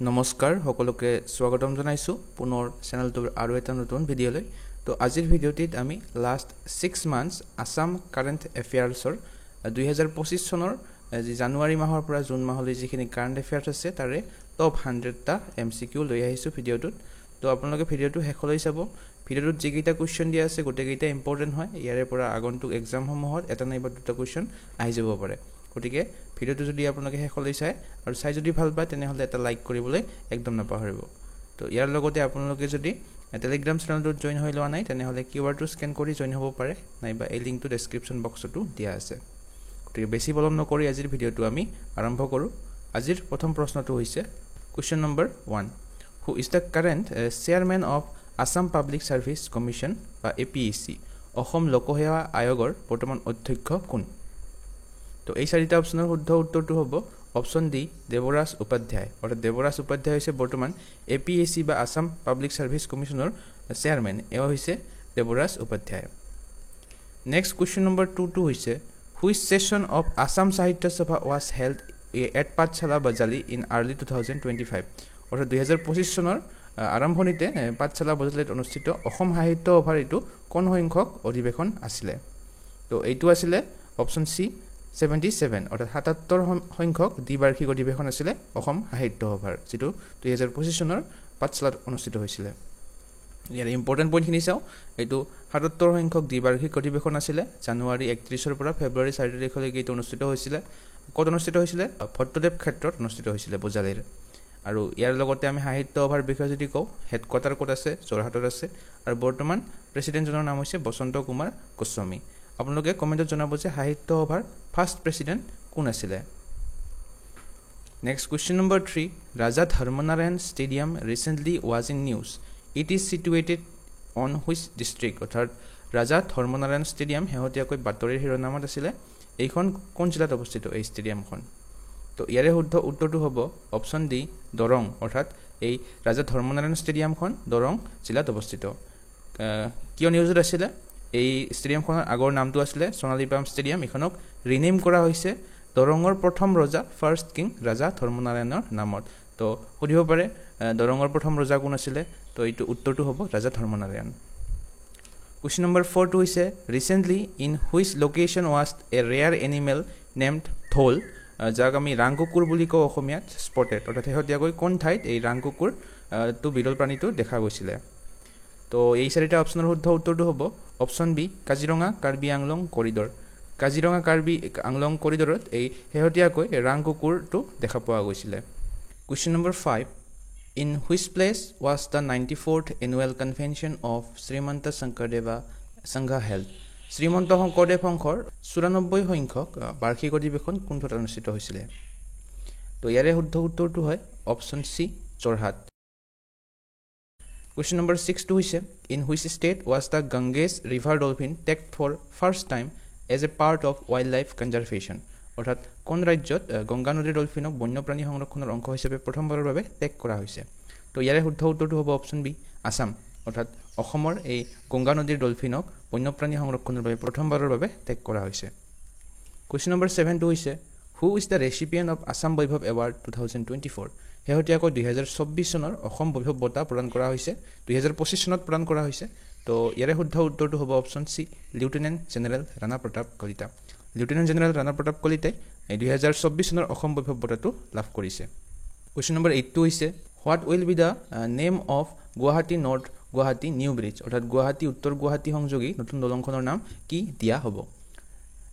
নমস্কাৰ সকলোকে স্বাগতম জনাইছো পুনৰ চেনেলটোৰ আৰু এটা নতুন ভিডিঅ'লৈ তো আজিৰ ভিডিঅ'টিত আমি লাষ্ট 6 মান্থস আসাম কাৰেন্ট এফেয়াৰ্ছৰ 2025 চনৰ যি জানুৱাৰী মাহৰ পৰা জুন মাহলৈ যিখিনি কাৰেন্ট এফেয়াৰ্ছ আছে তাৰে টপ 100টা এমসিকিউ লৈ আহিছো ভিডিঅ'টোত তো আপোনালোকে ভিডিঅ'টো শেষলৈ চাব ভিডিঅ'টোত যিকেইটা কোৱেশ্চন দিয়া আছে গোটেইকেইটা ইম্পৰ্টেন্ট হয় ইয়াৰে পৰা আগন্তুক এক্সাম সমূহত এটা নাইবা দুটা কোৱেশ্চন আহি যাব পাৰে গতিকে ভিডিঅ'টো যদি আপোনালোকে শেষলৈ চাই আৰু চাই যদি ভাল পায় তেনেহলে এটা লাইক কৰিবলৈ একদম নাপাহৰিব তো ইয়াৰ লগতে আপোনালোকে যদি টেলিগ্ৰাম চেনেলটোত জয়েন হৈ লোৱা নাই তেনেহলে কিউআৰটো স্ক্যান কৰি জয়েন হ'ব পাৰে নাইবা এই লিংকটো ডেসক্ৰিপচন বক্সতো দিয়া আছে গতিকে বেছি বিলম্ব নকৰি আজিৰ ভিডিঅ'টো আমি আৰম্ভ কৰো আজিৰ প্ৰথম প্ৰশ্নটো হৈছে question number 1 who is the current chairman of Assam public service commission বা এপিএসসি অসম লোকসেৱা আয়োগৰ বৰ্তমান অধ্যক্ষ কোন তো এই চাৰিটা অপচনৰ শুদ্ধ উত্তৰটো হ'ব অপচন ডি দেৱৰাজ উপাধ্যায় অৰ্থাৎ দেৱৰাজ উপাধ্যায় হৈছে বৰ্তমান এপিএসসি বা আসাম পাব্লিক সাৰ্ভিস কমিশনৰ চেয়াৰম্যান এও হৈছে Devraj Upadhyay next question number 2 হৈছে which session of Assam Sahitya Sabha was held at Pathsala Bajali in early 2025 অৰ্থাৎ 2025 চনৰ আৰম্ভণিতে পাঠশালা বজালিত অনুষ্ঠিত অসম সাহিত্য সভাৰ এটো কোন সংখ্যক অধিৱেশন আছিল তো এইটো আছিল অপচন সি 77 অৰ্থাৎ 77 সংখ্যক দ্বিবাৰ্ষিক অধিৱেশন আছিল অসম সাহিত্য সভাৰ যেটো 2025 চনৰ পাঠশালাত অনুষ্ঠিত হৈছিল ইয়াৰ ইম্পৰ্টেন্ট পইণ্টখিনি চাও এইটো 77 সংখ্যক দ্বিবাৰ্ষিক অধিৱেশন আছিল জানুৱাৰী 31 ৰ পৰা ফেব্ৰুৱাৰী 4 তাৰিখলৈকে এইটো অনুষ্ঠিত হৈছিল ক'ত অনুষ্ঠিত হৈছিল ভট্টদেৱ ক্ষেত্ৰত অনুষ্ঠিত হৈছিল বজালিৰ আৰু ইয়াৰ লগতে আমি সাহিত্য সভাৰ বিষয়ে যদি কও হেডকোৱাৰ্টাৰ ক'ত আছে যোৰহাটত আছে আৰু বৰ্তমান প্ৰেসিডেন্টজনৰ নাম হৈছে বসন্ত কুমাৰ গোস্বামী আপোনালোকে কমেন্টত জনাব যে সাহিত্য সভাৰ ফাৰ্স্ট প্ৰেসিডেন্ট কোন আছিল next question number 3 Raja Dharmanarayan stadium recently was in news it is situated on which district অৰ্থাৎ ৰাজা ধৰ্মনাৰায়ণ ষ্টেডিয়াম হেহতিয়াকৈ বাতৰিৰ শিৰোনামত আছিল এইখন কোন জিলাত অৱস্থিত এই ষ্টেডিয়ামখন তো ইয়াৰে শুদ্ধ উত্তৰটো হ'ব অপচন ডি দৰং অৰ্থাৎ এই ৰাজা ধৰ্মনাৰায়ণ ষ্টেডিয়ামখন দৰং জিলাত অৱস্থিত কিয় নিউজত আছিল এই ষ্টেডিয়ামখনৰ আগৰ নামটো আছিল সোণালীপাম ষ্টেডিয়াম এখনক ৰিনেম কৰা হৈছে দৰঙৰ প্ৰথম ৰজা ফাৰ্স্ট কিং ৰাজা ধৰ্মনাৰায়ণৰ নামত তো সুধিব পাৰে দৰঙৰ প্ৰথম ৰজা কোন আছিল তো এইটো উত্তৰটো হ'ব ৰাজা ধৰ্মনাৰায়ণ কোৱেশ্চন নম্বৰ 4 হৈছে recently in which location was a rare animal named dhole যাক আমি ৰাংকুকুৰ বুলি কওঁ অসমীয়াত স্পটেড অৰ্থাৎ হেহতিয়াকৈ কোন ঠাইত এই ৰাংকুকুৰ তো বিৰল প্ৰাণীটো দেখা গৈছিল তো এই চাৰিটা অপচনৰ শুদ্ধ উত্তৰটো হ'ব option B Kaziranga Karbi Anglong corridor Kaziranga Karbi Anglong কৰিডৰত এই হেহতিয়াকৈ ৰাংকুকুৰটো দেখা পোৱা গৈছিল question number 5 in which place was the 94th annual convention of Srimanta Sankardeva Sangha held Srimanta Sankardev সংঘৰ 94 সংখ্যক বাৰ্ষিক অধিৱেশন কোন ঠাইত অনুষ্ঠিত হৈছিল তো ইয়াৰে শুদ্ধ উত্তৰটো হয় option C Jorhat Question number 6 হৈছে in which state was the Ganges river dolphin tagged for first time as a part of wildlife conservation অৰ্থাৎ কোন ৰাজ্যত গংগা নদীৰ ডলফিনক বন্যপ্ৰাণী সংৰক্ষণৰ অংশ হিচাপে প্ৰথমবাৰৰ বাবে টেগ কৰা হৈছে তো ইয়াৰে শুদ্ধ উত্তৰটো হ'ব অপচন বি আসাম অৰ্থাৎ অসমৰ এই গংগা নদীৰ ডলফিনক বন্যপ্ৰাণী সংৰক্ষণৰ বাবে প্ৰথমবাৰৰ বাবে টেগ কৰা হৈছে Question number 7 হৈছে who is the recipient of Assam Vaibhav Award 2024 হেহতিয়াকৈ 2024 চনৰ অসম বৈভৱ বঁটা প্ৰদান কৰা হৈছে 2025 চনত প্ৰদান কৰা হৈছে তো ইয়াৰে শুদ্ধ উত্তৰটো হ'ব option C lieutenant general Rana Pratap Kalita lieutenant general Rana Pratap কলিতাই 2024 চনৰ অসম বৈভৱ বঁটাটো লাভ কৰিছে কোৱেশ্চন নম্বৰ 8 হৈছে what will be da name of Guwahati north Guwahati new bridge অৰ্থাৎ গুৱাহাটী উত্তৰ গুৱাহাটী সংযোগী নতুন দলংখনৰ নাম কি দিয়া হ'ব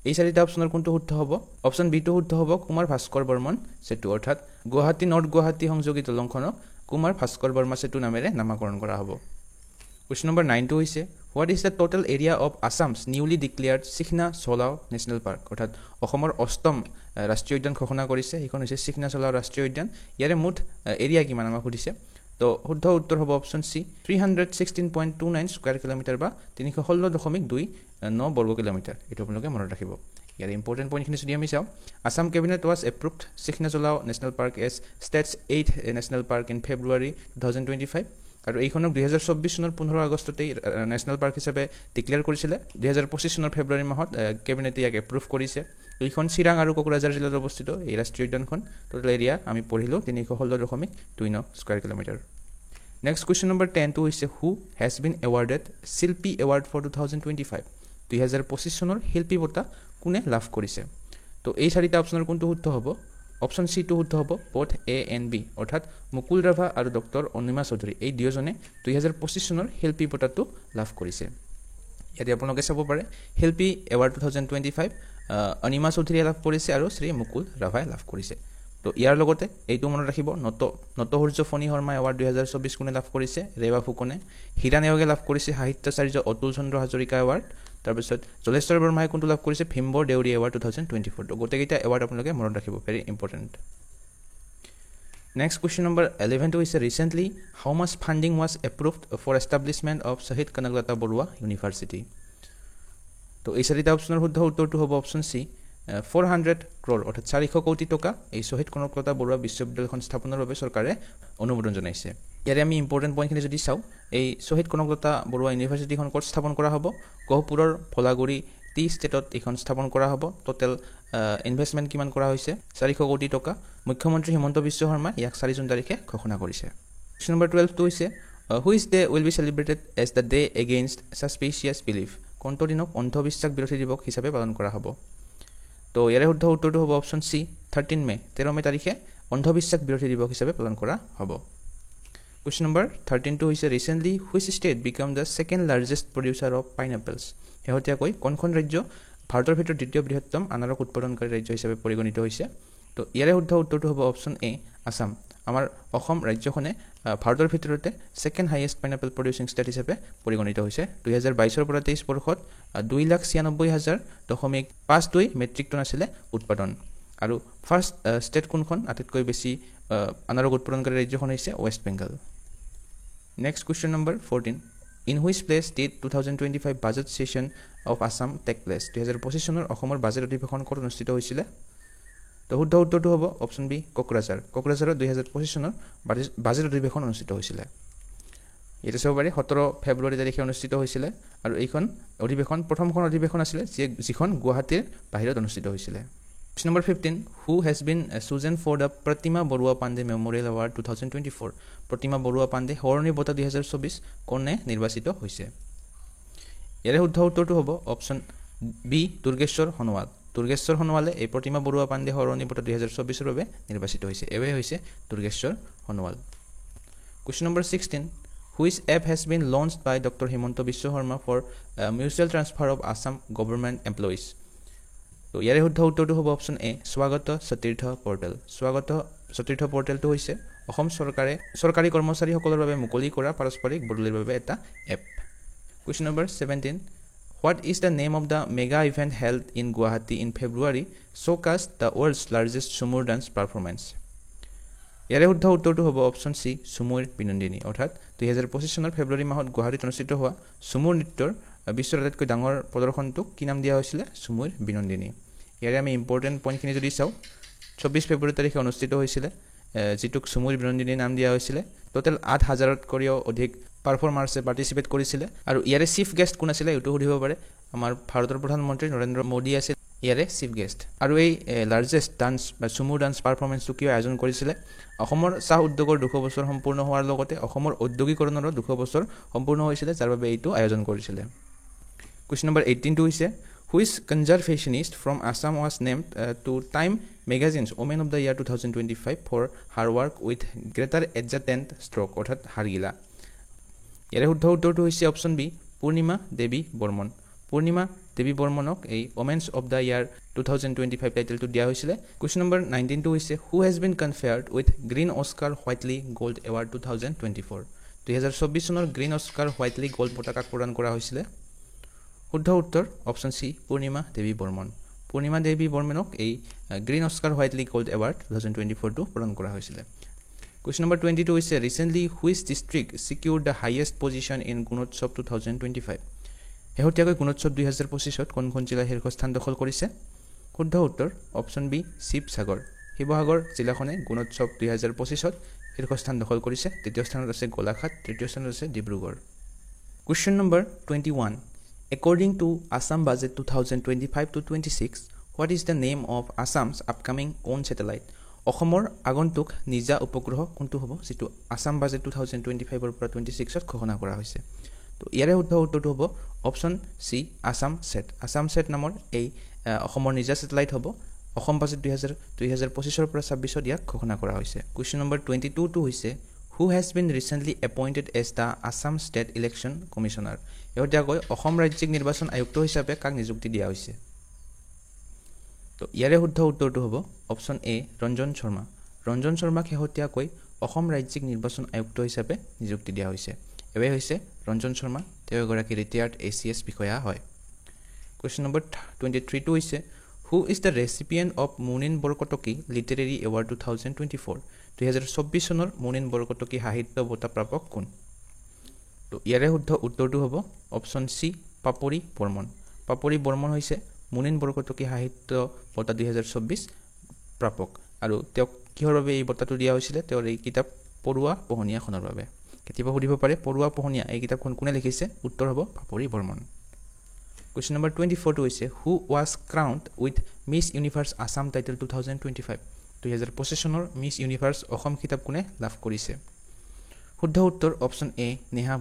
এই চাৰিটা অপচনৰ কোনটো শুদ্ধ হ'ব অপচন বি টো শুদ্ধ হ'ব কুমাৰ ভাস্কৰ বৰ্মন সেতু অৰ্থাৎ গুৱাহাটী নৰ্থ গুৱাহাটী সংযোগী দলংখনক কুমাৰ ভাস্কৰ বৰ্মা সেতু নামেৰে নামকৰণ কৰা হ'ব কোৱেশ্চন নম্বৰ 9 টো হৈছে what is the total area of Assam's newly declared Sikhna Jwhwlao national park অৰ্থাৎ অসমৰ অষ্টম ৰাষ্ট্ৰীয় উদ্যান ঘোষণা কৰিছে এইখন হৈছে চিখনা চলাও ৰাষ্ট্ৰীয় উদ্যান ইয়াৰে মুঠ এৰিয়া কিমান আমাক সুধিছে তো শুদ্ধ উত্তৰ হ'ব অপচন সি 316.29 স্কয়াৰ কিলোমিটাৰ বা 316.29 বৰ্গ কিলোমিটাৰ এটো আপোনালোকে মনত ৰাখিব ইয়াৰ ইম্পৰ্টেন্ট পইণ্টখিনি যদি আমি চাওঁ Assam cabinet was approved Sikhna Jwhwlao national park as state's 8th national park in February 2025 আৰু এইখনক 2024 চনৰ 15 আগষ্টতে নেশ্যনেল পাৰ্ক হিচাপে ডিক্লেয়াৰ কৰিছিল 2025 চনৰ ফেব্ৰুৱাৰী মাহত কেবিনেটে ইয়াক এপ্ৰুভ কৰিছে তো এইখন চিৰাং আৰু কোকৰাঝাৰ জিলাত অৱস্থিত এই ৰাষ্ট্ৰীয় উদ্যানখন টোটেল এৰিয়া আমি পঢ়িলোঁ 316.2 square kilometre next question number 10 টো হৈছে হু হেজ বিন এৱাৰ্ডেড শিল্পী এৱাৰ্ড ফৰ 2025 2025 চনৰ শিল্পী বঁটা কোনে লাভ কৰিছে তো এই চাৰিটা অপচনৰ কোনটো শুদ্ধ হ'ব অপচন সি টো শুদ্ধ হ'ব both A and B অৰ্থাৎ মুকুল ৰাভা আৰু ডক্টৰ অনিমা চৌধুৰী এই দুজনে 2025 চনৰ শিল্পী বঁটাটো লাভ কৰিছে ইয়াতে আপোনালোকে চাব পাৰে শিল্পী এৱাৰ্ড 2025 অনিমা চৌধুৰীয়ে লাভ কৰিছে আৰু শ্ৰী মুকুল ৰাভাই লাভ কৰিছে তো ইয়াৰ লগতে এইটো মনত ৰাখিব নটসূৰ্য ফণী শৰ্মা এৱাৰ্ড 2024 কোনে লাভ কৰিছে ৰেৱা ফুকনে হীৰা নেওগে লাভ কৰিছে সাহিত্যাচাৰ্য অতুল চন্দ্ৰ হাজৰিকা এৱাৰ্ড তাৰপিছত জলেশ্বৰ বৰ্মাই কোনটো লাভ কৰিছে ভীমবৰ দেউৰী এৱাৰ্ড 2024 তো গোটেইকেইটা এৱাৰ্ড আপোনালোকে মনত ৰাখিব very important next question number 11 টো হৈছে recently how much funding was approved for establishment of Shahid Kanaklata Barua university তো এই চাৰিটা অপচনৰ শুদ্ধ উত্তৰটো হ'ব অপচন সি 400 crore অৰ্থাৎ 400 কোটি টকা এই শ্বহীদ কনকলতা বৰুৱা বিশ্ববিদ্যালয়খন স্থাপনৰ বাবে চৰকাৰে অনুমোদন জনাইছে ইয়াৰে আমি ইম্পৰ্টেণ্ট পইণ্টখিনি যদি চাওঁ এই শ্বহীদ কনকলতা বৰুৱা ইউনিভাৰ্চিটিখন ক'ত স্থাপন কৰা হ'ব গহপুৰৰ ভলাগুৰি টি ষ্টেটত এইখন স্থাপন কৰা হ'ব টোটেল ইনভেষ্টমেণ্ট কিমান কৰা হৈছে 400 কোটি টকা মুখ্যমন্ত্ৰী হিমন্ত বিশ্ব শৰ্মা ইয়াক 4 জুন তাৰিখে ঘোষণা কৰিছে কুৱেশ্যন নম্বৰ 12 টো হৈছে which day will be celebrated as the day against superstitious belief কোনটো দিনক অন্ধবিশ্বাস বিৰোধী দিৱস হিচাপে পালন কৰা হ'ব তো ইয়াৰে শুদ্ধ উত্তৰটো হ'ব অপচন সি 13 মে তাৰিখে অন্ধবিশ্বাস বিৰোধী দিৱস হিচাপে পালন কৰা হ'ব কুৱেশ্যন নম্বৰ 13 টো হৈছে recently which state became the second largest producer of pineapples শেহতীয়াকৈ কোনখন ৰাজ্য ভাৰতৰ ভিতৰত দ্বিতীয় বৃহত্তম আনাৰস উৎপাদনকাৰী ৰাজ্য হিচাপে পৰিগণিত হৈছে তো ইয়াৰে শুদ্ধ উত্তৰটো হ'ব অপচন এ আসাম আমাৰ অসম ৰাজ্যখনে ভাৰতৰ ভিতৰতে second highest pineapple producing state হিচাপে পৰিগণিত হৈছে 2022 পৰা 23 বৰ্ষত 2,96,000.52 মেট্ৰিক টন আছিলে উৎপাদন আৰু ফাৰ্ষ্ট ষ্টেট কোনখন আটাইতকৈ বেছি আনাৰস উৎপাদনকাৰী ৰাজ্যখন হৈছে West Bengal next question number 14 in which place did 2025 budget session of Assam take place 2025 চনৰ অসমৰ বাজেট অধিৱেশন ক'ত অনুষ্ঠিত হৈছিলে তো শুদ্ধ উত্তৰটো হ'ব অপচন বি কোকৰাঝাৰত 2025 চনৰ বাজেট অধিৱেশন অনুষ্ঠিত হৈছিলে এটা চাব পাৰি 17 ফেব্ৰুৱাৰী তাৰিখে অনুষ্ঠিত হৈছিলে আৰু এইখন অধিৱেশন প্ৰথমখন অধিৱেশন আছিলে যিখন গুৱাহাটীৰ বাহিৰত অনুষ্ঠিত হৈছিলে question number 15 who has been chosen for the Pratima Barua Pandey memorial award 2024 Pratima Barua Pandey সোঁৱৰণী বঁটা 2024 কোনে নিৰ্বাচিত হৈছে ইয়াৰে শুদ্ধ উত্তৰটো হ'ব অপচন বি দুৰ্গেশ্বৰ সোণোৱালে এই প্ৰতিমা বৰুৱা পাণ্ডে সোঁৱৰণী বঁটা 2024 বাবে নিৰ্বাচিত হৈছে এৱে হৈছে Durgeswar Sonowal question number 16 which app has been launched by Dr. Himanta Biswa Sharma for mutual transfer of Assam government employees তো ইয়াৰে শুদ্ধ উত্তৰটো হ'ব অপচন এ স্বাগত সতীৰ্থ পৰ্টেলটো হৈছে অসম চৰকাৰী কৰ্মচাৰীসকলৰ বাবে মুকলি কৰা পাৰস্পৰিক বদলিৰ বাবে এটা app question number 17 What is the name of the mega event held in Guwahati in February showcased the world's largest Sumur dance performance ইয়াৰে শুদ্ধ উত্তৰটো হ'ব অপচন সি সুমুৰ বিনন্দিনী অৰ্থাৎ 2025 চনৰ ফেব্ৰুৱাৰী মাহত গুৱাহাটীত অনুষ্ঠিত হোৱা সুমুৰ নৃত্যৰ বিশ্বৰ আটাইতকৈ ডাঙৰ প্ৰদৰ্শনটোক কি নাম দিয়া হৈছিলে সুমুৰ বিনন্দিনী ইয়াৰে আমি ইম্পৰ্টেণ্ট পইণ্টখিনি যদি চাওঁ 24 ফেব্ৰুৱাৰী তাৰিখে অনুষ্ঠিত হৈছিলে যিটোক সুমুৰ বিনন্দিনী নাম দিয়া হৈছিলে টোটেল 8,000তকৈও অধিক পাৰফৰ্মাৰ্ছে পাৰ্টিচিপেট কৰিছিলে আৰু ইয়াৰে চিফ গেষ্ট কোন আছিলে এইটো সুধিব পাৰে আমাৰ ভাৰতৰ প্ৰধানমন্ত্ৰী নৰেন্দ্ৰ মোদী আছিল ইয়াৰে চিফ গেষ্ট আৰু এই লাৰ্জেষ্ট ডান্স বা সুমুৰ ডান্স পাৰফৰ্মেন্সটো কিয় আয়োজন কৰিছিলে অসমৰ চাহ উদ্যোগৰ 200 বছৰ সম্পূৰ্ণ হোৱাৰ লগতে অসমৰ ঔদ্যোগিকৰণৰো 200 বছৰ সম্পূৰ্ণ হৈছিলে যাৰ বাবে এইটো আয়োজন কৰিছিলে কুৱেশ্যন নম্বৰ 18 টো হৈছে which conservationist from Assam was named to Time magazine's women of the year 2025 for her work with greater adjutant stork অৰ্থাৎ হাৰগিলা ইয়াৰে শুদ্ধ উত্তৰটো হৈছে অপচন বি পূৰ্ণিমা দেৱী বৰ্মনক এই ওমেন্স অফ দ্য ইয়াৰ 2025 টাইটেলটো দিয়া হৈছিলে কুৱেশ্যন নম্বৰ 19 টো হৈছে who has been conferred with green Oscar Whitley gold award 2024 চনৰ গ্ৰীণ অস্কাৰ হোৱাইটলি গোল্ড পতাকাক প্ৰদান কৰা হৈছিলে শুদ্ধ উত্তৰ অপচন সি পূৰ্ণিমা দেৱী বৰ্মনক এই green Oscar Whitley gold award 2024 টো প্ৰদান কৰা হৈছিলে কুৱেশ্যন নম্বৰ 22 হৈছে recently which district secured the highest position in Gunotsav 2025 শেহতীয়াকৈ গুণোৎসৱ 2025ত কোনখন জিলাই শীৰ্ষস্থান দখল কৰিছে শুদ্ধ উত্তৰ অপচন বি শিৱসাগৰ জিলাখনে গুণোৎসৱ 2025ত শীৰ্ষস্থান দখল কৰিছে দ্বিতীয় স্থানত আছে গোলাঘাট তৃতীয় স্থানত আছে Dibrugarh question number 21 According to Assam Budget 2025 to 26, what is the name of Assam's upcoming on satellite অসমৰ আগন্তুক নিজা উপগ্ৰহ কোনটো হ'ব যিটো আছাম বাজেট 2025 পৰা 26ত ঘোষণা কৰা হৈছে তো ইয়াৰে শুদ্ধ উত্তৰটো হ'ব অপশ্যন চি আছাম ছেট নামৰ এই অসমৰ নিজা ছেটেলাইট হ'ব অসম বাজেট 2025 পৰা 26ত ইয়াক ঘোষণা কৰা হৈছে কুৱেশ্যন নম্বৰ 22 টো হৈছে who has been recently appointed as the Assam State Election Commissioner এতিয়াকৈ Assam ৰাজ্যিক নিৰ্বাচন আয়ুক্ত হিচাপে কাক নিযুক্তি দিয়া হৈছে তো ইয়াৰে শুদ্ধ উত্তৰটো হ'ব অপশ্যন এ ৰঞ্জন শৰ্মাক শেহতীয়াকৈ অসম ৰাজ্যিক নিৰ্বাচন আয়ুক্ত হিচাপে নিযুক্তি দিয়া হৈছে এৱে হৈছে ৰঞ্জন শৰ্মা তেওঁ এগৰাকী ৰিটায়াৰ্ড ACS বিষয়া হয় কুৱেশ্যন নম্বৰ 23 টো হৈছে who is the recipient of Munin Barkataki literary award 2024 2024 চনৰ মুনিন বৰকটকী সাহিত্য বঁটা প্ৰাপক কোন তো ইয়াৰে শুদ্ধ উত্তৰটো হ'ব অপশ্যন চি পাপৰি বৰ্মন হৈছে মুনিন বৰকটকী সাহিত্য বঁটা 2024 প্ৰাপক আৰু তেওঁক কিহৰ বাবে এই বঁটাটো দিয়া হৈছিলে তেওঁৰ এই কিতাপ পৰুৱা পোহনীয়াখনৰ বাবে কেতিয়াবা সুধিব পাৰে পৰুৱা পোহনীয়া এই কিতাপখন কোনে লিখিছে উত্তৰ হ'ব পাপৰি বৰ্মন Question number 24 টো হৈছে who was crowned with Miss Universe Assam title 2025 2025 চনৰ মিছ ইউনিভাৰ্ছ অসম কিতাপ কোনে লাভ কৰিছে শুদ্ধ উত্তৰ অপশ্যন এ নেহা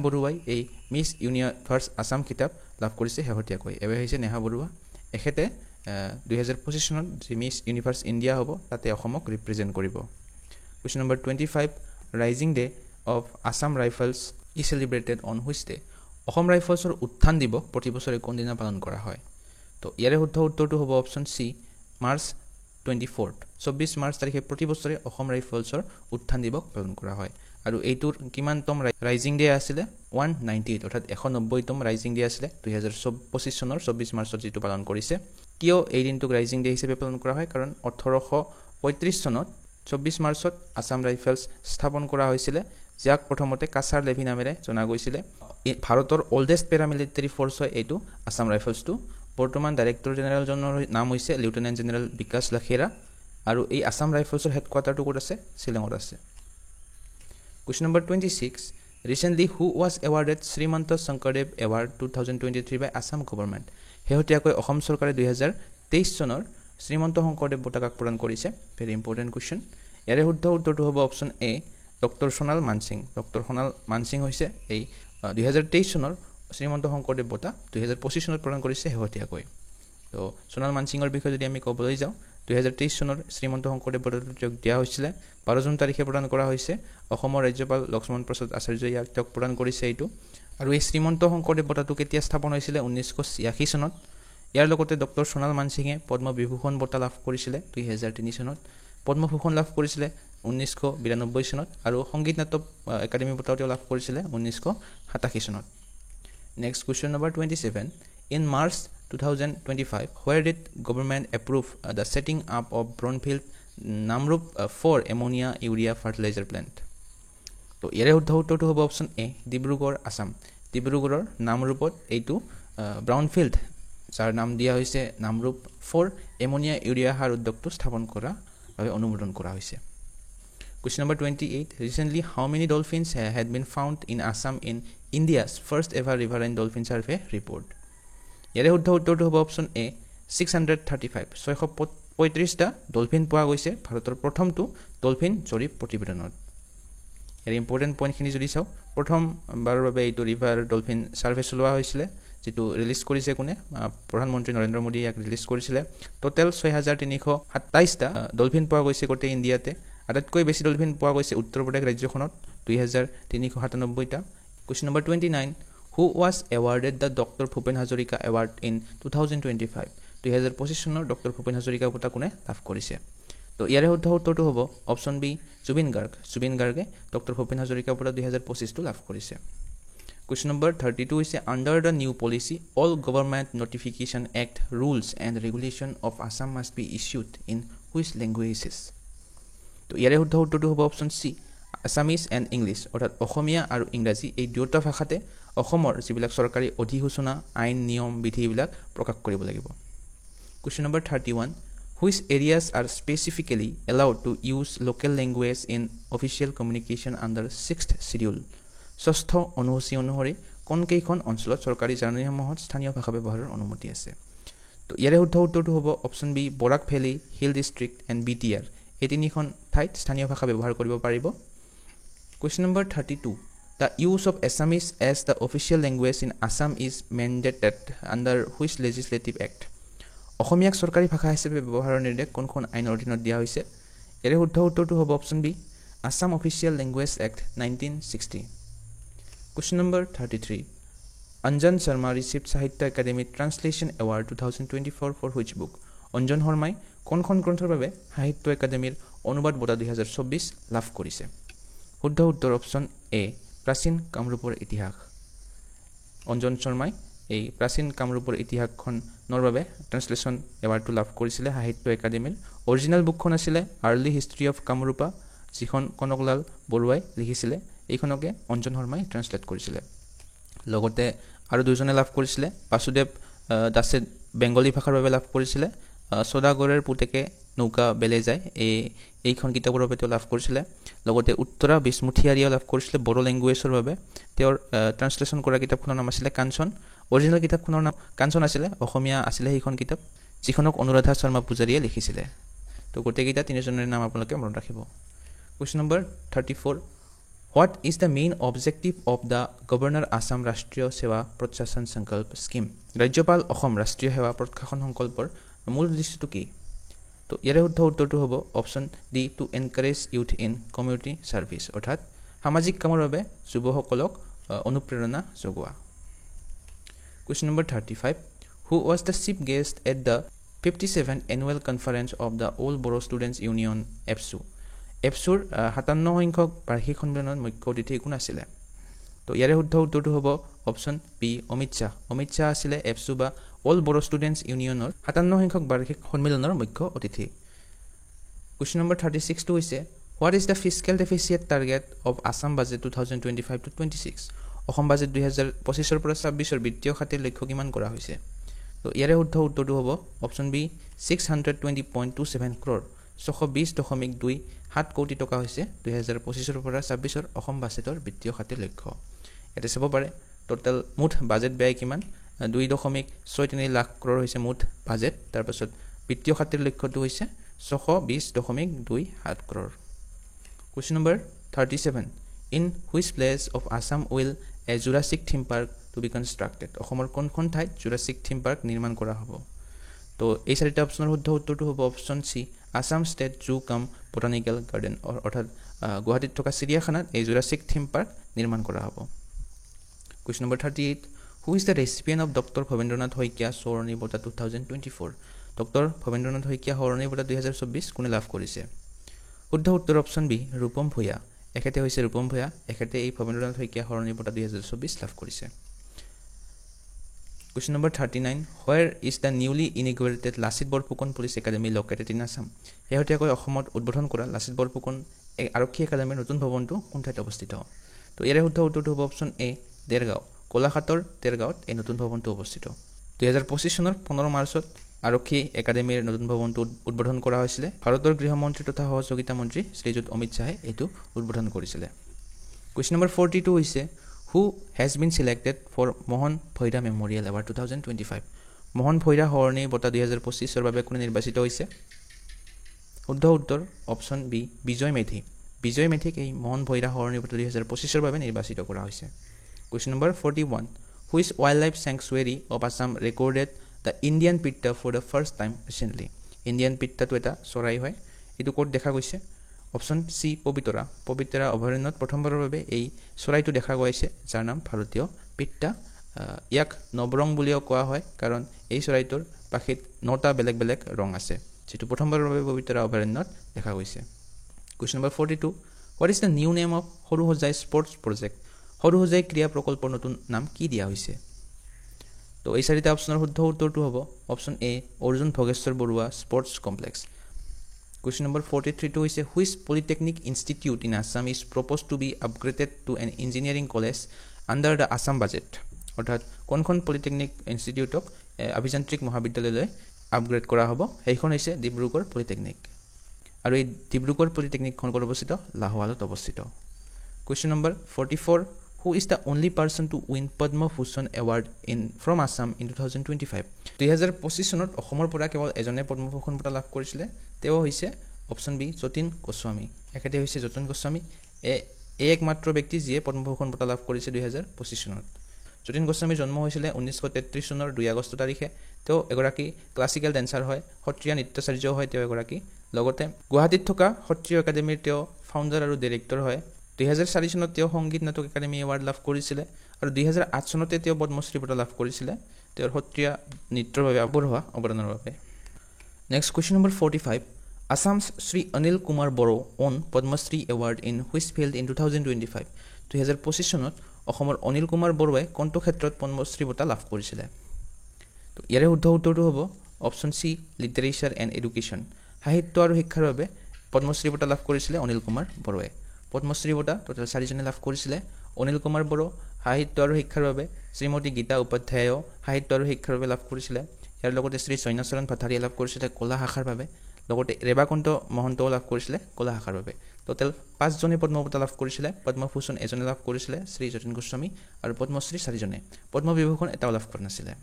বৰুৱাই এই মিছ ইউনিভাৰ্ছ আছাম কিতাপ লাভ কৰিছে শেহতীয়াকৈ এৱে হৈছে নেহা বৰুৱা এখেতে 2025 চনত যি মিছ ইউনিভাৰ্ছ ইণ্ডিয়া হ'ব তাতে অসমক ৰিপ্ৰেজেণ্ট কৰিব Question number 25 rising day of Assam rifles is celebrated on which day Assam ৰাইফলছৰ উত্থান দিৱস প্ৰতি বছৰে কোন দিনা পালন কৰা হয় তো ইয়াৰে শুদ্ধ উত্তৰটো হ'ব অপশ্যন চি মাৰ্চ 24 মাৰ্চ তাৰিখে প্ৰতি বছৰে অসম ৰাইফলছৰ উত্থান দিৱস পালন কৰা হয় আৰু এইটোৰ কিমানতম ৰাইজিং ডে আছিলে 198 অৰ্থাৎ 190তম ৰাইজিং ডে আছিলে 2025 চনৰ 24 মাৰ্চত যেটো পালন কৰিছে কিয় এই দিনটোক ৰাইজিং ডে হিচাপে পালন কৰা হয় কাৰণ 1835 চনত 24 মাৰ্চত আছাম ৰাইফলছ স্থাপন কৰা হৈছিল যাক প্ৰথমতে কাছাৰ লেভি নামেৰে জনা গৈছিল ভাৰতৰ ওল্ডেষ্ট পেৰামিলিটাৰী ফ'ৰ্চ হয় এইটো আছাম ৰাইফলছটো বৰ্তমান ডাইৰেক্টৰ জেনেৰেলজনৰ নাম হৈছে লেফটেনেণ্ট জেনেৰেল বিকাশ লাখেৰা আৰু এই আছাম ৰাইফলছৰ হেডকোৱাৰ্টাৰটো ক'ত আছে শিলঙত আছে Question number 26 Recently who was awarded Srimant Shankardev Award 2023 by Assam government শেহতীয়াকৈ অসম চৰকাৰে 2023 চনৰ শ্ৰীমন্ত শংকৰদেৱ বঁটা কাক প্ৰদান কৰিছে ভেৰি ইম্পৰ্টেণ্ট কোৱেশ্চন ইয়াৰে শুদ্ধ উত্তৰটো হ'ব অপশ্যন এ ডক্টৰ সোণাল মানসিং হৈছে এই 2023 চনৰ শ্ৰীমন্ত শংকৰদেৱ বঁটা 2025 চনত প্ৰদান কৰিছে শেহতীয়াকৈ তো সোণাল মানসিঙৰ বিষয়ে যদি আমি ক'বলৈ যাওঁ 2023 চনৰ শ্ৰীমন্ত শংকৰদেৱ বঁটাটো দিয়া হৈছিল 12 জুন তাৰিখে প্ৰদান কৰা হৈছে অসমৰ ৰাজ্যপাল লক্ষ্মণ প্ৰসাদ আচাৰ্যই ইয়াক প্ৰদান কৰিছে এইটো আৰু এই শ্ৰীমন্ত শংকৰদেৱ বঁটাটো কেতিয়া স্থাপন হৈছিল 1986 চনত ইয়াৰ লগতে ডক্টৰ সোণাল মানসিঙে পদ্মবিভূষণ বঁটা লাভ কৰিছিল 2003 চনত পদ্মভূষণ লাভ কৰিছিল 1992 চনত আৰু সংগীত নাটক একাডেমি বঁটাও লাভ কৰিছিল 1987 চনত next question number 27 in March 2025 where did government approve the setting up of brownfield Namrup 4 ammonia urea fertilizer plant তো ইয়াৰে শুদ্ধ উত্তৰটো হ'ব অপশ্যন এ ডিব্ৰুগড় আছাম ডিব্ৰুগড়ৰ নামৰূপত এইটো ব্ৰাউনফিল্ড যাৰ নাম দিয়া হৈছে নামৰূপ 4 এমোনিয়া ইউৰিয়া সাৰ উদ্যোগটো স্থাপন কৰা বাবে অনুমোদন কৰা হৈছে Question number 28 Recently how many dolphins had been found in Assam in India's first ever riverine dolphin survey report ইয়াৰে শুদ্ধ উত্তৰটো হ'ব অপশ্যন এ 635টা ডলফিন পোৱা গৈছে ভাৰতৰ প্ৰথমটো ডলফিন জৰীপ প্ৰতিবেদনত ইয়াৰ ইম্পৰ্টেণ্ট পইণ্টখিনি যদি চাওঁ প্ৰথমবাৰৰ বাবে এইটো ৰিভাৰ ডলফিন ছাৰ্ভে চলোৱা হৈছিলে যেটো ৰিলিজ কৰিছে কোনে প্ৰধানমন্ত্ৰী নৰেন্দ্ৰ মোদী ইয়াক ৰিলিজ কৰিছিলে টোটেল 6327টা ডলফিন পোৱা গৈছে গোটেই ইণ্ডিয়াতে আটাইতকৈ বেছি ডলফিন পোৱা গৈছে উত্তৰ প্ৰদেশ ৰাজ্যখনত 2397টা Question number 29 Who was awarded the Dr. Bhupen Hazarika Award in 2025 2025 চনৰ ডক্টৰ ভূপেন হাজৰিকা বঁটা কোনে লাভ কৰিছে তো ইয়াৰে শুদ্ধ উত্তৰটো হ'ব অপশ্যন বি জুবিন গাৰ্গে ডক্টৰ ভূপেন হাজৰিকা বঁটা 2025 টো লাভ কৰিছে Question number 32 হৈছে under the new policy all government notification act rules and regulation of Assam must be issued in which languages তো ইয়াৰে শুদ্ধ উত্তৰটো হ'ব option C Assamese and English অৰ্থাৎ অসমীয়া আৰু ইংৰাজী এই দুয়োটা ভাষাতে অসমৰ যিবিলাক চৰকাৰী অধিসূচনা আইন নিয়ম বিধিবিলাক প্ৰকাশ কৰিব লাগিব Question number 31 Which areas are specifically allowed to use local language in official communication under 6th schedule ষষ্ঠ অনুসূচী অনুসৰি কোন কেইখন অঞ্চলত চৰকাৰী জাননীসমূহত স্থানীয় ভাষা ব্যৱহাৰৰ অনুমতি আছে তো ইয়াৰে শুদ্ধ উত্তৰটো হ'ব option B Barak valley hill district and BTR এই তিনিখন ঠাইত স্থানীয় ভাষা ব্যৱহাৰ কৰিব পাৰিব question number 32 The use of Assamese as the official language in Assam is mandated under which legislative act? অসমীয়াক চৰকাৰী ভাষা হিচাপে ব্যৱহাৰৰ নিৰ্দেশ কোনখন আইনৰ অধীনত দিয়া হৈছে ইয়াৰে শুদ্ধ উত্তৰটো হ'ব option B Assam Official Language Act 1960 Question number 33 Anjan Sharma received Sahitya Academy Translation Award 2024 for which book? Anjan শৰ্মাই কোনখন গ্ৰন্থৰ বাবে সাহিত্য একাডেমীৰ অনুবাদ বঁটা 2024 লাভ কৰিছে শুদ্ধ উত্তৰ অপশ্যন এ প্ৰাচীন কামৰূপৰ ইতিহাস অঞ্জন শৰ্মাই এই প্ৰাচীন কামৰূপৰ ইতিহাসখনৰ বাবে ট্ৰান্সলেশ্যন এৱাৰ্ডটো লাভ কৰিছিলে সাহিত্য একাডেমীৰ অৰিজিনেল বুকখন আছিলে আৰ্লি হিষ্ট্ৰী অফ কামৰূপা যিখন কনকলাল বৰুৱাই লিখিছিলে এইখনকে অঞ্জন শৰ্মাই ট্ৰান্সলেট কৰিছিলে লগতে আৰু দুজনে লাভ কৰিছিলে বাসুদেৱ দাসে বেংগলী ভাষাৰ বাবে লাভ কৰিছিলে সদাগৰৰ পুতেকে নৌকা বেলে যায় এইখন কিতাপৰ বাবে তেওঁ লাভ কৰিছিলে লগতে উত্তৰা বিস্মুথিয়াৰিয়া লাভ কৰিছিলে বড়ো লেংগুৱেজৰ বাবে তেওঁৰ ট্ৰান্সলেশ্যন কৰা কিতাপখনৰ নাম আছিলে কাঞ্চন অৰিজিনেল কিতাপখনৰ নাম কাঞ্চন আছিলে অসমীয়া আছিলে সেইখন কিতাপ যিখনক অনুৰাধা শৰ্মা পূজাৰীয়ে লিখিছিলে তো গোটেইকেইটা তিনিজনৰ নাম আপোনালোকে মনত ৰাখিব question number 34 What is the main objective of the Governor Assam Rashtriya Seva Protshashan Sankalp Scheme? ৰাজ্যপাল অসম ৰাষ্ট্ৰীয় সেৱা প্ৰত্যাশন সংকল্পৰ মূল উদ্দেশ্যটো কি তো ইয়াৰে শুদ্ধ উত্তৰটো হ'ব option D to encourage youth in community service অৰ্থাৎ সামাজিক কামৰ বাবে যুৱসকলক অনুপ্ৰেৰণা যোগোৱা question number 35 Who was the chief guest at the 57th annual conference of the All Boro Students Union EPSU? এপছুৰ 57 সংখ্যক বাৰ্ষিক সন্মিলনত মুখ্য অতিথি কোন আছিলে তো ইয়াৰে শুদ্ধ উত্তৰটো হ'ব অপশ্যন বি অমিত শাহ আছিলে এপছু বা অল বড়ো ষ্টুডেণ্টছ ইউনিয়নৰ 57 সংখ্যক বাৰ্ষিক সন্মিলনৰ মুখ্য অতিথি কুৱেশ্যন নম্বৰ 36 টো হৈছে what is the fiscal deficit target of Assam budget 2025 to 26 Assam budget 2025 পৰা 26 বিত্তীয় খাতিৰ লক্ষ্য কিমান কৰা হৈছে তো ইয়াৰে শুদ্ধ উত্তৰটো হ'ব অপশ্যন বি 620.27 crore 620.27 কোটি টকা হৈছে 2025 পৰা 26 অসম বাজেটৰ বিত্তীয় খাতিৰ লক্ষ্য এতে চাব পাৰে টোটাল মুঠ বাজেট ব্যয় কিমান 2.63 লাখ ক্ৰ'ৰ হৈছে মুঠ বাজেট তাৰ পাছত বিত্তীয় খাতিৰ লক্ষ্যটো হৈছে 620.27 ক্ৰ'ৰ question number 37 in which place of Assam will a Jurassic theme park to be constructed অসমৰ কোনখন ঠাইত জুৰাছিক থিম পাৰ্ক নিৰ্মাণ কৰা হ'ব তো এই চাৰিটা অপশ্যনৰ শুদ্ধ উত্তৰটো হ'ব অপশ্যন সি আছাম ষ্টেট জু কাম বটানিকেল গাৰ্ডেন অৰ্থাৎ গুৱাহাটীত থকা চিৰিয়াখানাত এই জুৰাছিক থিম পাৰ্ক নিৰ্মাণ কৰা হ'ব question number 38 who is the recipient of doctor Bhabendranath Saikia সোঁৱৰণী বঁটা 2024 ডক্টৰ ভৱেন্দ্ৰনাথ শইকীয়া সোঁৱৰণী বঁটা 2024 কোনে লাভ কৰিছে শুদ্ধ উত্তৰ অপশ্যন বি ৰূপম ভূঞা এখেতে হৈছে ৰূপম ভূঞা এখেতে এই ভৱেন্দ্ৰনাথ শইকীয়া সোঁৱৰণী বঁটা 2024 লাভ কৰিছে Question number 39 Where is the newly inaugurated Lasit Borphukan Police Academy located in Assam? শেহতীয়াকৈ অসমত উদ্বোধন কৰা লাচিত বৰফুকন আৰক্ষী একাডেমীৰ নতুন ভৱনটো কোন ঠাইত অৱস্থিত তো ইয়াৰে শুদ্ধ উত্তৰটো হ'ব অপশ্যন এ দেৰগাঁও কোলাঘাটৰ দেৰগাঁৱত এই নতুন ভৱনটো অৱস্থিত 2025 চনৰ 15 মাৰ্চত আৰক্ষী একাডেমীৰ নতুন ভৱনটো উদ্বোধন কৰা হৈছিলে ভাৰতৰ গৃহমন্ত্ৰী তথা সহযোগিতা মন্ত্ৰী শ্ৰীযুত অমিত শাহে এইটো উদ্বোধন কৰিছিলে কুৱেশ্যন নম্বৰ 42 হৈছে Who has been selected for Mohan Bhoira Memorial Award 2025? Mohan Bhoira সোঁৱৰণী বঁটা 2025 ৰ বাবে কোনে নিৰ্বাচিত হৈছে শুদ্ধ উত্তৰ অপশ্যন বি বিজয় মেধিক এই মোহন ভৈৰা সোঁৱৰণী বঁটা 2025 ৰ বাবে নিৰ্বাচিত কৰা হৈছে question number 41 Which wildlife sanctuary of Assam recorded the Indian pitta for the first time recently? Indian pitta to এটা চৰাই হয় এটো কোড দেখা গৈছে অপশ্যন সি পবিতৰা অভয়াৰণ্যত প্ৰথমবাৰৰ বাবে এই চৰাইটো দেখা গৈছে যাৰ নাম ভাৰতীয় পিত্তা ইয়াক নবৰং বুলিও কোৱা হয় কাৰণ এই চৰাইটোৰ পাখিত 9টা বেলেগ ৰং আছে যেটো প্ৰথমবাৰৰ বাবে পবিতৰা অভয়াৰণ্যত দেখা গৈছে question number 42 What is the new name of Saruhajai sports project Saruhajai ক্ৰীড়া প্ৰকল্পৰ নতুন নাম কি দিয়া হৈছে তো এই চাৰিটা অপশ্যনৰ শুদ্ধ উত্তৰটো হ'ব option A Arjun Bhogeswar Baruah sports complex Question number 43 is which polytechnic institute in Assam is proposed to be upgraded to an engineering college under the Assam budget? অর্থাৎ কোনখন পলিটেকনিক ইনষ্টিটিউটক অভিযান্ত্ৰিক মহাবিদ্যালয়লৈ আপগ্ৰেড কৰা হ'ব সেইখন হৈছে ডিব্ৰুগড় পলিটেকনিক আৰু এই ডিব্ৰুগড় পলিটেকনিকখন ক'ত অৱস্থিত লাহোৱালত অৱস্থিত Question number 44 who is the only person to win Padma Bhushan Award from Assam in 2025? 2025 চনত অসমৰ পৰা কেৱল এজনে পদ্মভূষণ বঁটা লাভ কৰিছিলে তেওঁ হৈছে অপশ্যন বি যতীন গোস্বামী এখেতে হৈছে যতীন গোস্বামী একমাত্ৰ ব্যক্তি যিয়ে পদ্মভূষণ বঁটা লাভ কৰিছে 2025 চনত যতীন গোস্বামীৰ জন্ম হৈছিলে 1933 চনৰ 2 আগষ্ট তাৰিখে তেওঁ এগৰাকী ক্লাছিকেল ডেন্সাৰ হয় সত্ৰীয়া নৃত্যাচাৰ্য হয় তেওঁ এগৰাকী লগতে গুৱাহাটীত থকা সত্ৰীয় একাডেমীৰ তেওঁ ফাউণ্ডাৰ আৰু ডাইৰেক্টৰ হয় 2004 চনত তেওঁ সংগীত নাটক একাডেমী এৱাৰ্ড লাভ কৰিছিলে আৰু 2008 চনতে তেওঁ পদ্মশ্ৰী বঁটা লাভ কৰিছিলে তেওঁৰ সত্ৰীয়া নৃত্যৰ বাবে আগবঢ়োৱা অৱদানৰ বাবে next question number 45 Assam's Sri Anil Kumar Boro won Padma Shri Award in which field in 2025 2025 চনত অসমৰ অনিল কুমাৰ বৰুৱাই কোনটো ক্ষেত্ৰত পদ্মশ্ৰী বঁটা লাভ কৰিছিলে তো ইয়াৰে শুদ্ধ উত্তৰটো হ'ব option C literature and education সাহিত্য আৰু শিক্ষাৰ বাবে পদ্মশ্ৰী বঁটা লাভ কৰিছিলে অনিল কুমাৰ বৰুৱাই পদ্মশ্ৰী বঁটা টোটেল 4 জনে লাভ কৰিছিলে অনিল কুমাৰ বড়ো সাহিত্য আৰু শিক্ষাৰ বাবে শ্ৰীমতী গীতা উপাধ্যায়ও সাহিত্য আৰু শিক্ষাৰ বাবে লাভ কৰিছিলে ইয়াৰ লগতে শ্ৰী চৈন্যচৰণ ভাটাৰীয়ে লাভ কৰিছিলে কলা শাখাৰ বাবে লগতে ৰেবাকন্ত মহন্তও লাভ কৰিছিলে কলা শাখাৰ বাবে টোটেল 5 জনে পদ্ম বঁটা লাভ কৰিছিলে পদ্মভূষণ এজনে লাভ কৰিছিলে শ্ৰী যতীন গোস্বামী আৰু পদ্মশ্ৰী 4 জনে পদ্মবিভূষণ এটাও লাভ কৰা নাছিলে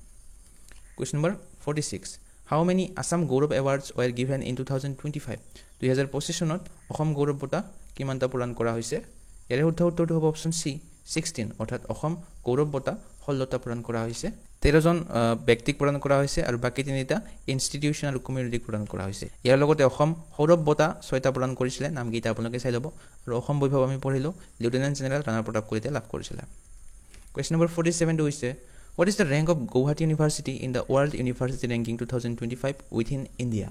question number 46 How many Assam Gaurav Awards were given in 2025 2025 চনত অসম গৌৰৱ বঁটা কিমানটা প্ৰদান কৰা হৈছে ইয়াৰে শুদ্ধ উত্তৰটো হ'ব অপশ্যন সি 16 অৰ্থাৎ অসম গৌৰৱ বঁটা 16টা প্ৰদান কৰা হৈছে 13 জন ব্যক্তিক প্ৰদান কৰা হৈছে আৰু বাকি 3টা ইনষ্টিটিউচন আৰু কমিউনিটিক প্ৰদান কৰা হৈছে ইয়াৰ লগতে অসম সৌৰভ বঁটা 6টা প্ৰদান কৰিছিলে নামকেইটা আপোনালোকে চাই ল'ব আৰু অসম বৈভৱ আমি পঢ়িলো লেফটেনেণ্ট জেনেৰেল ৰাণা প্ৰতাপ কলিতাই লাভ কৰিছিলে কুৱেশ্যন নম্বৰ 47 হৈছে What is the rank of Guwahati University in the World University Ranking 2025 within India?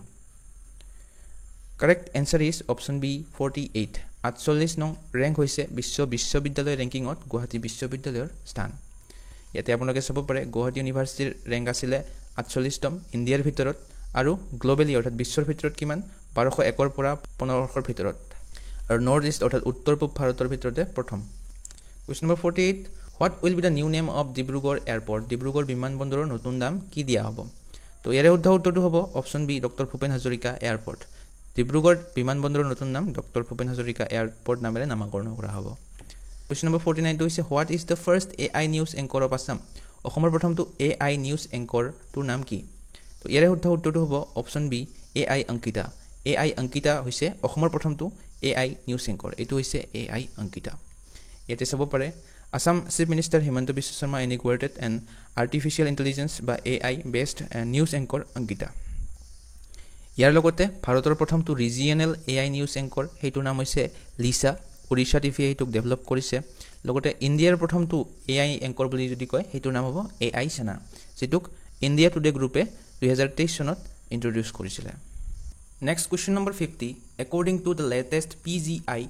Correct answer is option B 48. 48 নং rank হৈছে বিশ্ববিদ্যালয় ৰেংকিংত গুৱাহাটী বিশ্ববিদ্যালয়ৰ স্থান ইয়াতে আপোনালোকে চাব পাৰে গুৱাহাটী ইউনিভাৰ্চিটিৰ ৰেংক আছিল 48তম ইণ্ডিয়াৰ ভিতৰত আৰু গ্লোবেলি অৰ্থাৎ বিশ্বৰ ভিতৰত কিমান 1201 পৰা 1500ৰ ভিতৰত আৰু নৰ্থ ইষ্ট অৰ্থাৎ উত্তৰ পূব ভাৰতৰ ভিতৰতে প্ৰথম question number 48 What will be the new name of Dibrugarh Airport? Dibrugarh বিমানবন্দৰৰ নতুন নাম কি দিয়া হ'ব তো ইয়াৰে শুদ্ধ উত্তৰটো হ'ব option B doctor Bhupen Hazarika airport Dibrugarh বিমানবন্দৰৰ নতুন নাম ডক্টৰ ভূপেন হাজৰিকা এয়াৰপোৰ্ট নামেৰে নামকৰণ কৰা হ'ব কুৱেশ্যন নম্বৰ 49 হৈছে what is the first AI news anchor of Assam অসমৰ প্ৰথমটো AI নিউজ এংকৰটোৰ নাম কি তো ইয়াৰে শুদ্ধ উত্তৰটো হ'ব option B AI Ankita AI Ankita হৈছে অসমৰ প্ৰথমটো AI নিউজ এংকৰ এইটো হৈছে AI অংকিতা ইয়াতে চাব পাৰে Assam Chief Minister Himanta Biswa Sharma inaugurated an artificial intelligence by AI based news anchor Ankita. ইয়াৰ লগতে ভাৰতৰ প্ৰথমটো ৰিজিয়নেল AI নিউজ এংকৰ হেইটো নাম হৈছে লিসা ওড়িশা টিভি হেইটোক ডেভেলপ কৰিছে লগতে ইণ্ডিয়াৰ প্ৰথমটো AI এংকৰ বুলি যদি কয় হেইটো নাম হ'ব AI সেনা যেটোক ইণ্ডিয়া টুডে গ্ৰুপে 2023 চনত ইন্ট্ৰোডিউস কৰিছিল Next question number 50 according to the latest PGI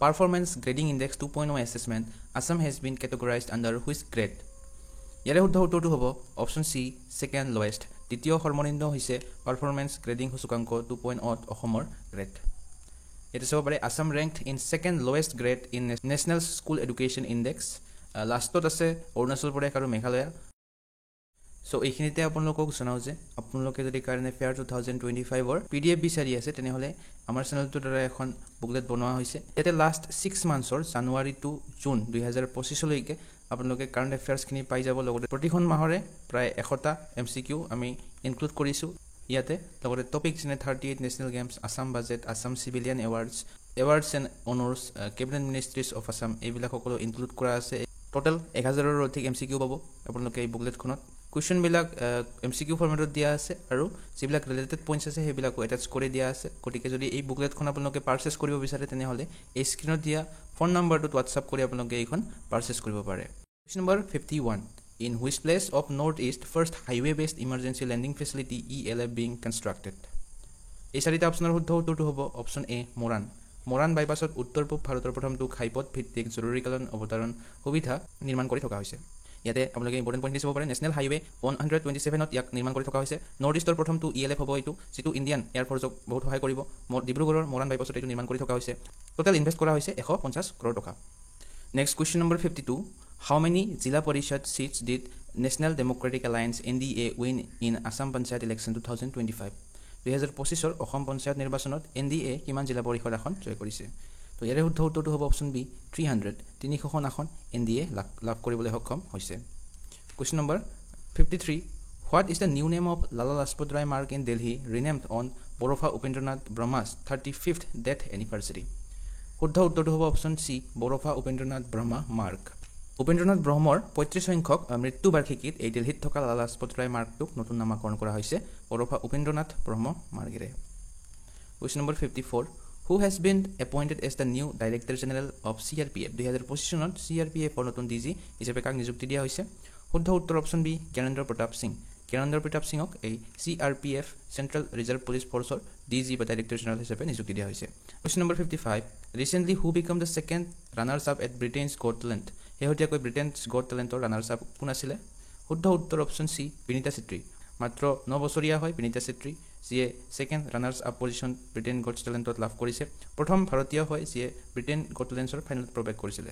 Performance Grading Index 2.0 assessment Assam has been categorized under which grade ইয়াৰে শুদ্ধ উত্তৰটো হ'ব অপশ্যন সি সেকেন্ড লোৱেষ্ট দ্বিতীয় সৰ্বনিম্ন হৈছে পাৰফৰমেন্স গ্ৰেডিং সূচকাংক 2.0 অসমৰ গ্ৰেড এটা চাব পাৰে Assam ranked in second lowest grade in National School Education Index লাষ্টত আছে অৰুণাচল প্ৰদেশ আৰু মেঘালয় সো এইখিনিতে আপোনালোকক জনাও যে আপোনালোকে যদি কাৰেণ্ট এফেয়াৰ 2025 ৰ PDF বিচাৰি আছে তেনেহলে আমাৰ চেনেলটোৰ দ্বাৰা এখন বুকলেট বনোৱা হৈছে এতে লাষ্ট 6 মান্থছৰ জানুৱাৰী টু জুন 2025 লৈকে আপোনালোকে কাৰেণ্ট এফেয়াৰ্স খিনি পাই যাব লগতে প্ৰতিখন মাহৰে প্ৰায় 100টা MCQ আমি ইনক্লুড কৰিছো ইয়াতে লগতে টপিক যেনে 38 national games Assam budget Assam civilian awards and honours cabinet ministries of Assam এইবিলাক সকলো ইনক্লুড কৰা আছে টোটাল 1000ৰ অধিক MCQ পাব আপোনালোকে এই বুকলেটখনত Question বিলাক MCQ ফৰমেটত দিয়া আছে আৰু যিবিলাক ৰিলেটেড পইণ্টছ আছে হেবিলাকো এটাচ কৰি দিয়া আছে গতিকে যদি এই বুকলেটখন আপোনালোকে পাৰচেজ কৰিব বিচাৰে তেনেহলে এই স্ক্ৰিনত দিয়া ফোন নম্বৰটোত WhatsApp কৰি আপোনালোকে এইখন পাৰচেজ কৰিব পাৰে Question number 51 In which place of Northeast first highway based emergency landing facility ELF being constructed এই চাৰিটা অপচনৰ শুদ্ধ উত্তৰটো হ'ব অপচন এ মোৰান বাইপাছত উত্তৰ পূব ভাৰতৰ প্ৰথমটো ঘাইপথ ভিত্তিক জৰুৰীকালীন অৱতৰণ সুবিধা নিৰ্মাণ কৰি থকা হৈছে ইয়াতে আপোনালোকে ইম্পৰ্টেন্ট পইণ্ট দিব পাৰে নেশনেল হাইৱে 127ত ইয়াক নিৰ্মাণ কৰি থকা হৈছে নৰ্থ ইষ্টৰ প্ৰথমটো ELF হ'ব এইটো যেটো ইণ্ডিয়ান এয়াৰ ফৰ্চক বহুত সহায় কৰিব ডিব্ৰুগড়ৰ মোৰান বাইপাছত এইটো নিৰ্মাণ কৰি থকা হৈছে টোটাল ইনভেষ্ট কৰা হৈছে 150 crore টকা next question number 52 How many Zilla Parishad seats did National Democratic Alliance NDA win in Assam Panchayat election 2025 2025 ৰ অসম পঞ্চায়ত নিৰ্বাচনত NDA কিমান জিলা পৰিষদ এখন জয় কৰিছে তো তো ইয়াৰে শুদ্ধ উত্তৰটো হ'ব অপশ্যন বি 300 300খন আসন এনডিএ লাভ কৰিবলৈ সক্ষম হৈছে question number 53 What is the new name of Lala Lajpat Rai Marg in Delhi renamed on Borofa Upendranath Brahma's 35th death anniversary? শুদ্ধ উত্তৰটো হ'ব অপশ্যন সি বৰফা উপেন্দ্ৰনাথ ব্ৰহ্মা মাৰ্গ উপেন্দ্ৰনাথ ব্ৰহ্মৰ 35 সংখ্যক মৃত্যু বাৰ্ষিকীত এই দিল্লীত থকা লালা লাজপত ৰায় মাৰ্গটোক নতুন নামকৰণ কৰা হৈছে বৰফা উপেন্দ্ৰনাথ ব্ৰহ্ম মাৰ্গেৰে question number 54 Who has been appointed as the new Director General of CRPF 2025 চনত CRPF ৰ নতুন ডিজি হিচাপে কাক নিযুক্তি দিয়া হৈছে শুদ্ধ উত্তৰ অপশ্যন বি জ্ঞানেন্দ্ৰ প্ৰতাপ সিং জ্ঞানেন্দ্ৰ প্ৰতাপ সিংক এই CRPF Central Reserve Police Forceৰ ডিজি বা Director General হিচাপে নিযুক্তি দিয়া হৈছে question number 55 Recently who became the second runners up at Britain's Got Talent শেহতীয়াকৈ ব্ৰিটেইনছ গট টেলেণ্টৰ ৰানাৰ্ছ আপ কোন আছিলে শুদ্ধ উত্তৰ অপশ্যন সি বিনীতা চেত্ৰী মাত্ৰ 9 বছৰীয়া হয় বিনীতা চেত্ৰী যিয়ে second runners up position Britain got টেলেণ্টত লাভ কৰিছে প্ৰথম ভাৰতীয় হয় যিয়ে ব্ৰিটেইন গট টেলেণ্টৰ ফাইনেলত প্ৰৱেশ কৰিছিলে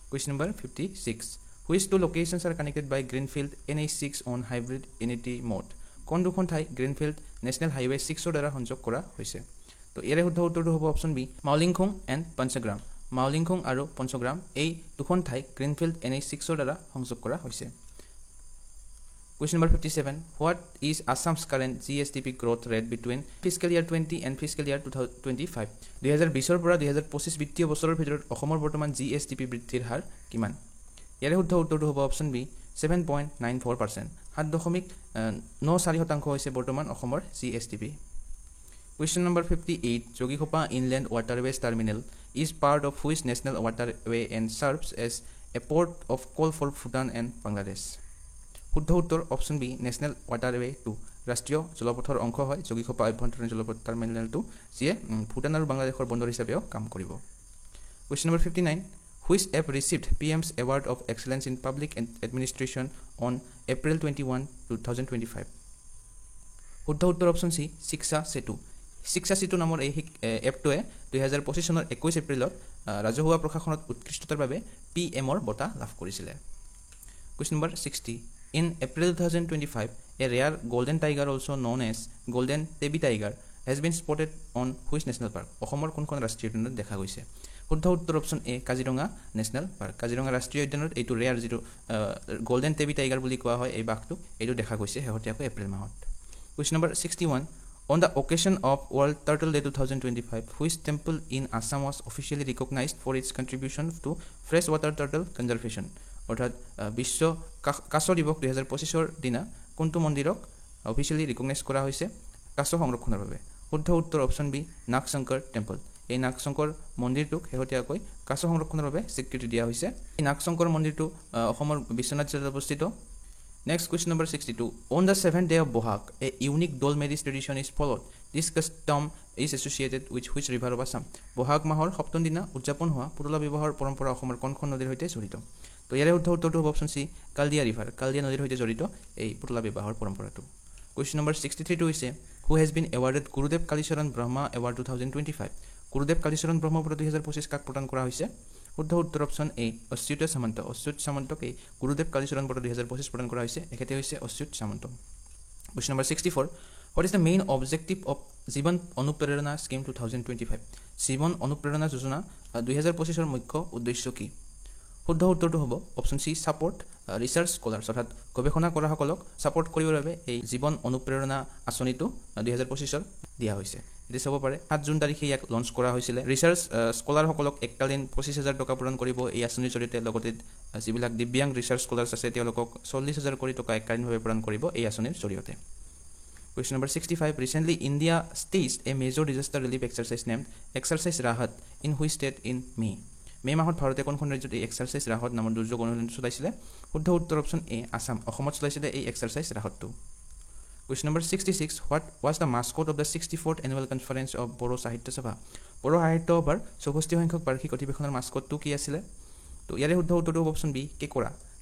question number 56 Which two locations are connected by Greenfield NH6 on hybrid NET mode কোন দুখন ঠাই গ্ৰীণফিল্ড নেশ্যনেল হাইৱে 6 ৰ দ্বাৰা সংযোগ কৰা হৈছে তো ইয়াৰে শুদ্ধ উত্তৰটো হ'ব অপশ্যন বি মাউলিংখুং এণ্ড পঞ্চগ্ৰাম মাউলিংখুং আৰু পঞ্চগ্ৰাম এই দুখন ঠাই গ্ৰীণফিল্ড NH6 ৰ দ্বাৰা সংযোগ কৰা হৈছে Question number 57 What is Assam's current GSDP growth rate between fiscal year 20 and fiscal year 2025 2020 ৰ পৰা 2025 বিত্তীয় বছৰৰ ভিতৰত অসমৰ বৰ্তমান GSDP বৃদ্ধিৰ হাৰ কিমান ইয়াৰে শুদ্ধ উত্তৰটো হ'ব অপশ্যন বি 7.94% 7.94% হৈছে বৰ্তমান অসমৰ GSDP Question number 58 Jogikhopa Inland Waterways Terminal is part of which national waterway and serves as a port of call for Bhutan and Bangladesh শুদ্ধ উত্তৰ অপশ্যন বি নেশ্যনেল ৱাটাৰৱে 2 ৰাষ্ট্ৰীয় জলপথৰ অংশ হয় যোগীখোপা আভ্যন্তৰীণ জলপথ টাৰ্মিনেলটো যিয়ে ভুটান আৰু বাংলাদেশৰ বন্দৰ হিচাপেও কাম কৰিব Question number 59 Which app received PM's Award of Excellence in Public Administration on April 21, 2025 শুদ্ধ উত্তৰ অপশ্যন সি শিক্ষা সেতু নামৰ এই এপটোৱে 2025 চনৰ 21 এপ্ৰিলত ৰাজহুৱা প্ৰশাসনত উৎকৃষ্টতাৰ বাবে PMৰ বঁটা লাভ কৰিছিল Question number 60 In April 2025 a rare golden tiger also known as golden tabby tiger has been spotted on which national park অসমৰ কোনখন ৰাষ্ট্ৰীয় উদ্যানত দেখা গৈছে শুদ্ধ উত্তৰ অপশ্যন এ কাজিৰঙা নেশ্যনেল পাৰ্ক কাজিৰঙা ৰাষ্ট্ৰীয় উদ্যানত এইটো ৰেয়াৰ যিটো গোল্ডেন টেবি টাইগাৰ বুলি কোৱা হয় এই বাঘটো এইটো দেখা গৈছে শেহতীয়াকৈ এপ্ৰিল মাহত Question number 61 On the occasion of World Turtle Day 2025 which temple in Assam was officially recognized for its contribution to freshwater turtle conservation অৰ্থাৎ বিশ্ব কাছ দিৱস 2025 ৰ দিনা কোনটো মন্দিৰক অফিচিয়েলি ৰিকগনাইজ কৰা হৈছে কাছ সংৰক্ষণৰ বাবে শুদ্ধ উত্তৰ অপশ্যন বি নাগশংকৰ টেম্পল এই নাগশংকৰ মন্দিৰটোক শেহতীয়াকৈ কাছ সংৰক্ষণৰ বাবে স্বীকৃতি দিয়া হৈছে এই নাগশংকৰ মন্দিৰটো অসমৰ বিশ্বনাথ জিলাত অৱস্থিত Next question number 62 On the 7th day of Bohag a unique dole marriage tradition is followed This custom is associated with which river of Assam Bohag mahor 7ম দিনা উদযাপন হোৱা পুতলা বিবাহৰ পৰম্পৰা অসমৰ কোনখন নদীৰ সৈতে জড়িত তো ইয়াৰে শুদ্ধ উত্তৰটো হ'ব অপশ্যন সি কালদিয়া ৰিভাৰ কালদিয়া নদীৰ সৈতে জড়িত এই পুতলা বিবাহৰ পৰম্পৰাটো Question number 63 টো হৈছে Who has been awarded Gurudev Kalicharan Brahma Award 2025 Gurudev Kalicharan Brahma Award 2025 কাক প্ৰদান কৰা হৈছে শুদ্ধ উত্তৰ অপশ্যন এ অচ্যুত সামন্তক এই গুৰুদেৱ কালিচৰণ বঁটা 2025 প্ৰদান কৰা হৈছে এখেতে হৈছে Achyuta Samanta Question number 64 What is the main objective of জীবন অনুপ্ৰেৰণা স্কিম 2025 জীবন অনুপ্ৰেৰণা যোজনা 2025 ৰ মুখ্য উদ্দেশ্য কি শুদ্ধ উত্তৰটো হ'ব অপশ্যন সি সাপোৰ্ট ৰিসাৰ্চ স্কলাৰছ অৰ্থাৎ গৱেষণা কৰাসকলক সাপোৰ্ট কৰিবৰ বাবে এই জীবন অনুপ্ৰেৰণা আঁচনিটো 2025 ৰ দিয়া হৈছে এটি সব পাৰে 7 জুন তাৰিখে ইয়াক লঞ্চ কৰা হৈছিল ৰিসাৰ্চ স্কলাৰসকলক এককালীন 25000 টকা প্ৰদান কৰিব এই আঁচনিৰ জৰিয়তে লগতে যিবিলাক দিব্যাংগ ৰিসাৰ্চ স্কলাৰছ আছে তেওঁলোকক 40000 কোটি টকা এককালীনভাৱে প্ৰদান কৰিব এই আঁচনিৰ জৰিয়তে Question number 65 Recently India staged a major disaster relief exercise named Exercise Rahat in which state in May মে মাহত ভাৰতে কোনখন ৰাজ্যত এই এক্সাৰসাইজ ৰাহত নামৰ দুৰ্যোগ অনুশীলনটো চলাইছিল শুদ্ধ উত্তৰ অপশ্যন এ আসাম অসমত চলাইছিল এই exercise ৰাহতটো Question number 66 What was the mascot of the 64th annual conference of Boro Sahitya Sabha Boro Sahitya Sabhar 64 সংখ্যক বাৰ্ষিক অধিৱেশনৰ মাস্কটটো কি আছিল তো ইয়াৰে শুদ্ধ উত্তৰটো অপশ্যন বি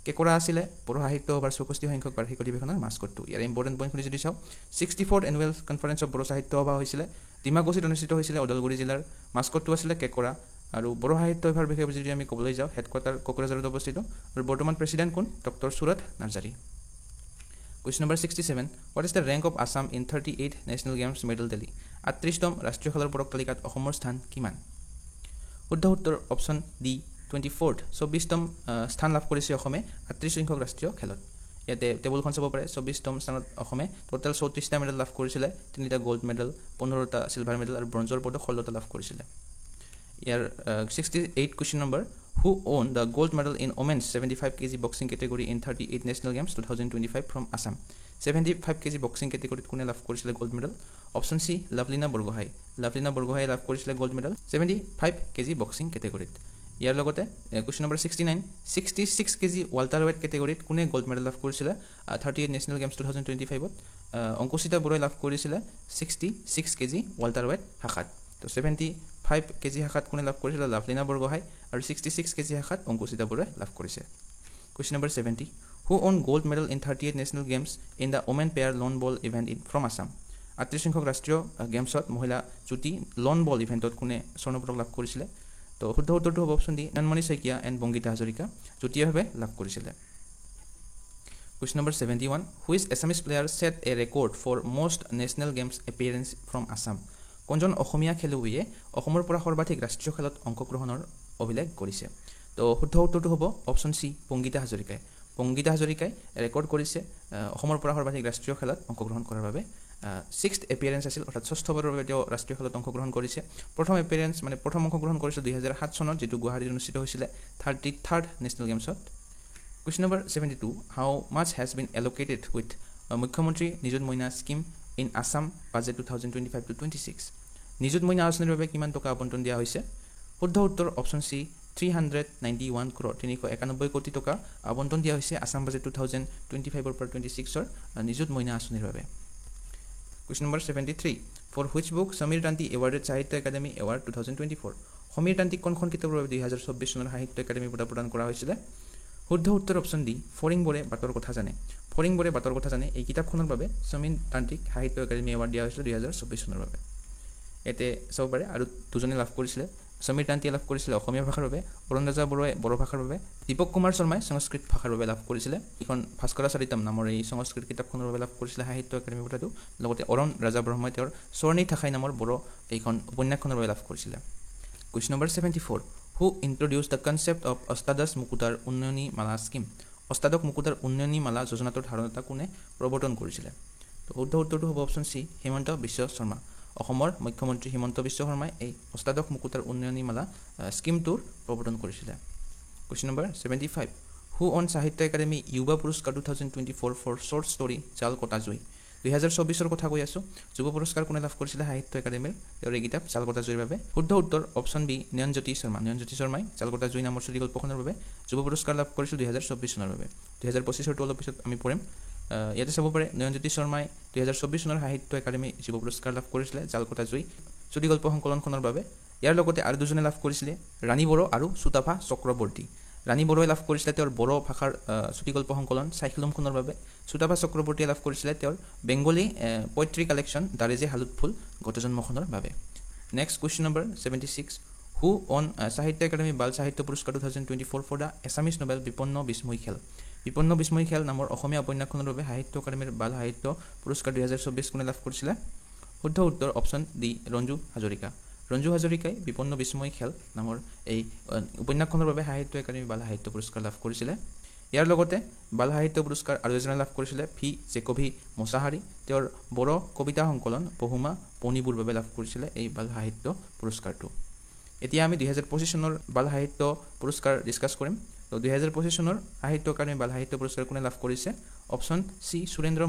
কেকৰা আছিল বড়ো সাহিত্য সভাৰ 64 সংখ্যক বাৰ্ষিক অধিৱেশনৰ মাস্কটটো ইয়াৰ ইম্পৰ্টেন্ট পইণ্ট শুনি যদি চাও 64th annual conference of Boro Sahitya Sabha হৈছিল ডিমাকুছিত অনুষ্ঠিত হৈছিল ওদালগুৰি জিলাৰ মাস্কটটো আছিল কেকৰা আৰু বড়ো সাহিত্য সভাৰ বিষয়ে যদি আমি ক'বলৈ যাও হেডকোৱাৰ্টাৰ কোকৰাঝাৰত অৱস্থিত আৰু বৰ্তমান প্ৰেসিডেন্ট কোন ডক্টৰ সুৰত Narzary Question number 67 What is the rank of Assam in 38 National Games medal tally 38তম ৰাষ্ট্ৰীয় খেলৰ পদক তালিকাত অসমৰ স্থান কিমান শুদ্ধ উত্তৰ অপশ্যন ডি 24th 24তম স্থান লাভ কৰিছে অসমে 38 সংখ্যক ৰাষ্ট্ৰীয় খেলত ইয়াতে টেবুলখন চাব পাৰে 24তম স্থানত অসমে টোটাল 34টা মেডেল লাভ কৰিছিলে 3টা গোল্ড মেডেল 15টা সিলভাৰ মেডেল আৰু ব্ৰঞ্জৰ পদক 16টা লাভ কৰিছিলে ইয়াৰ 68 question number who won the gold medal in women's 75 kg boxing category in 38 national games 2025 from Assam 75 kg boxing category কোনে লাভ কৰিছিলে গোল্ড মেডেল অপশ্যন সি লাভলিনা বৰগোহাঁই লাভ কৰিছিলে gold medal 75 kg boxing category ইয়াৰ লগতে question number 69 66 kg welter weight category কোনে gold medal লাভ কৰিছিলে 38 national games 2025 ত অংকুশিতা বৰুৱাই লাভ কৰিছিলে 66 kg welter weight শাখাত তো 75 kg শাখাত কোনে লাভ কৰিছিল লাভলিনা বৰগোহাঁই আৰু 66 kg শাখাত অংকুশিতা বৰুৱাই লাভ কৰিছে question number 70 who won gold medal in 38 national games in the women pair lone ball event from Assam 38 সংখ্যক ৰাষ্ট্ৰীয় গেমছত মহিলা জুটি লন বল ইভেন্টত কোনে স্বৰ্ণ পদক লাভ কৰিছিলে তো শুদ্ধ উত্তৰটো হ'ব option D Nayanmoni Saikia and Bongita Hazarika যুটীয়াভাৱে লাভ কৰিছিলে question number 71 which Assamese player set a record for most national games appearance from Assam কোনজন অসমীয়া খেলুৱৈয়ে অসমৰ পৰা সৰ্বাধিক ৰাষ্ট্ৰীয় খেলত অংশগ্ৰহণৰ অভিলেখ কৰিছে তো শুদ্ধ উত্তৰটো হ'ব অপশ্যন সি বংগীতা হাজৰিকাই ৰেকৰ্ড কৰিছে অসমৰ পৰা সৰ্বাধিক ৰাষ্ট্ৰীয় খেলত অংশগ্ৰহণ কৰাৰ বাবে 6th এপিয়াৰেন্স আছিল অৰ্থাৎ ষষ্ঠবাৰৰ বাবে তেওঁ ৰাষ্ট্ৰীয় খেলত অংশগ্ৰহণ কৰিছে প্ৰথম এপিয়াৰেন্স মানে প্ৰথম অংশগ্ৰহণ কৰিছিল 2007 চনত যেটো গুৱাহাটীত অনুষ্ঠিত হৈছিল 33rd নেশ্যনেল গেমছত question number 72 how much has been allocated with মুখ্যমন্ত্ৰী নিযুত মইনা scheme in Assam budget 2025 to 26 নিযুত মইনা আঁচনিৰ বাবে কিমান টকা আবণ্টন দিয়া হৈছে শুদ্ধ উত্তৰ অপশ্যন সি 391 crore 391 কোটি টকা আবণ্টন দিয়া হৈছে আসাম বাজেট 2025 ৰ পৰা 26 ৰ নিযুত মইনা আঁচনিৰ বাবে question number 73 for which book Samir Tanti awarded Sahitya Academy Award 2024 Samir Tanti কোনখন কিতাপৰ বাবে 2024 চনৰ সাহিত্য একাডেমী বঁটা প্ৰদান কৰা হৈছিল শুদ্ধ উত্তৰ অপশ্যন ডি ফৰিংবৰে বাটৰ কথা জানে এই কিতাপখনৰ বাবে সমীৰ তান্তিক সাহিত্য একাডেমী এৱাৰ্ড দিয়া হৈছিল 2024 চনৰ বাবে এতে চাব পাৰে আৰু দুজনে লাভ কৰিছিল সমীৰ তান্তিয়ে লাভ কৰিছিল অসমীয়া ভাষাৰ বাবে অৰুণ ৰাজা বৰুৱাই বড়ো ভাষাৰ বাবে দীপক কুমাৰ শৰ্মাই সংস্কৃত ভাষাৰ বাবে লাভ কৰিছিল এখন ভাস্কৰাচাৰিতম নামৰ এই সংস্কৃত কিতাপখনৰ বাবে লাভ কৰিছিল সাহিত্য একাডেমী বঁটাটো লগতে অৰুণ ৰাজা ব্ৰহ্মই তেওঁৰ স্বৰ্ণী ঠাখাই নামৰ বড়ো এইখন উপন্যাসখনৰ বাবে লাভ কৰিছিল question number 74 who introduced the concept of অষ্টাদশ মুকুতাৰ উন্নয়নী মালা স্কিম অষ্টাদশ মুকুতাৰ উন্নয়নী মালা যোজনাটোৰ ধাৰণা কোনে প্ৰৱৰ্তন কৰিছিল তো শুদ্ধ উত্তৰটো হ'ব অপশ্যন সি হিমন্ত বিশ্ব শৰ্মা অসমৰ মুখ্যমন্ত্ৰী হিমন্ত বিশ্ব শৰ্মাই এই অষ্টাদশ মুকুতাৰ উন্নয়নী মালা স্কিমটোৰ প্ৰৱৰ্তন কৰিছিল question number 75 who won সাহিত্য একাডেমী যুৱ পুৰস্কাৰ 2024 for short story জাল কটা জুই 2024 ৰ কথা কৈ আছো যুৱ পুৰস্কাৰ কোনে লাভ কৰিছিল সাহিত্য একাডেমীৰ তেওঁৰ এই কিতাপ জাল কটা জুইৰ বাবে শুদ্ধ উত্তৰ অপশ্যন বি নয়নজ্যোতি শৰ্মাই জাল কটা জুই নামৰ চুটি গল্পখনৰ বাবে যুৱ পুৰস্কাৰ লাভ কৰিছিল 2024 চনৰ বাবে 2025 ৰ অলপ পিছত আমি পঢ়িম ইয়াতে চাব পাৰে নয়নজ্যোতি শৰ্মাই 2024 চনৰ সাহিত্য একাডেমী যুৱ পুৰস্কাৰ লাভ কৰিছিল জাল কটা জুই চুটি গল্প সংকলনখনৰ বাবে ইয়াৰ লগতে আৰু দুজনে লাভ কৰিছিল ৰাণী বড়ো আৰু সুতাফা চক্ৰৱৰ্তী ৰাণী বড়োৱে লাভ কৰিছিল তেওঁৰ বড়ো ভাষাৰ চুটি গল্প সংকলন চাইখলমখনৰ বাবে সুতাফা চক্ৰৱৰ্তীয়ে লাভ কৰিছিল তেওঁৰ বেংগলী পোয়েট্ৰি কালেকশ্যন দাৰেজে হালুত ফুল গতজন্মখনৰ বাবে next question number 76 who on সাহিত্য একাডেমী বাল সাহিত্য পুৰস্কাৰ 2024 ফৰ দ্য এছামিজ নভেল বিপন্ন বিস্ময়ী খেল নামৰ অসমীয়া উপন্যাসখনৰ বাবে সাহিত্য একাডেমীৰ বাল সাহিত্য পুৰস্কাৰ 2024 কোনে লাভ কৰিছিল শুদ্ধ উত্তৰ অপশ্যন ডি ৰঞ্জু হাজৰিকাই বিপন্ন বিস্ময়ী খেল নামৰ এই উপন্যাসখনৰ বাবে সাহিত্য একাডেমী বাল সাহিত্য পুৰস্কাৰ লাভ কৰিছিল ইয়াৰ লগতে বাল সাহিত্য পুৰস্কাৰ আৰু এজনে লাভ কৰিছিল ভি জেকভি মোছাহাৰী তেওঁৰ বড়ো কবিতা সংকলন পহুমা পণিবোৰ বাবে লাভ কৰিছিল এই বাল সাহিত্য পুৰস্কাৰটো এতিয়া আমি 2025 চনৰ বাল সাহিত্য পুৰস্কাৰ ডিসকাস কৰিম তো 2025 চনৰ সাহিত্য একাডেমী বাল সাহিত্য পুৰস্কাৰ কোনে লাভ কৰিছে অপশ্যন সি সুৰেন্দ্ৰ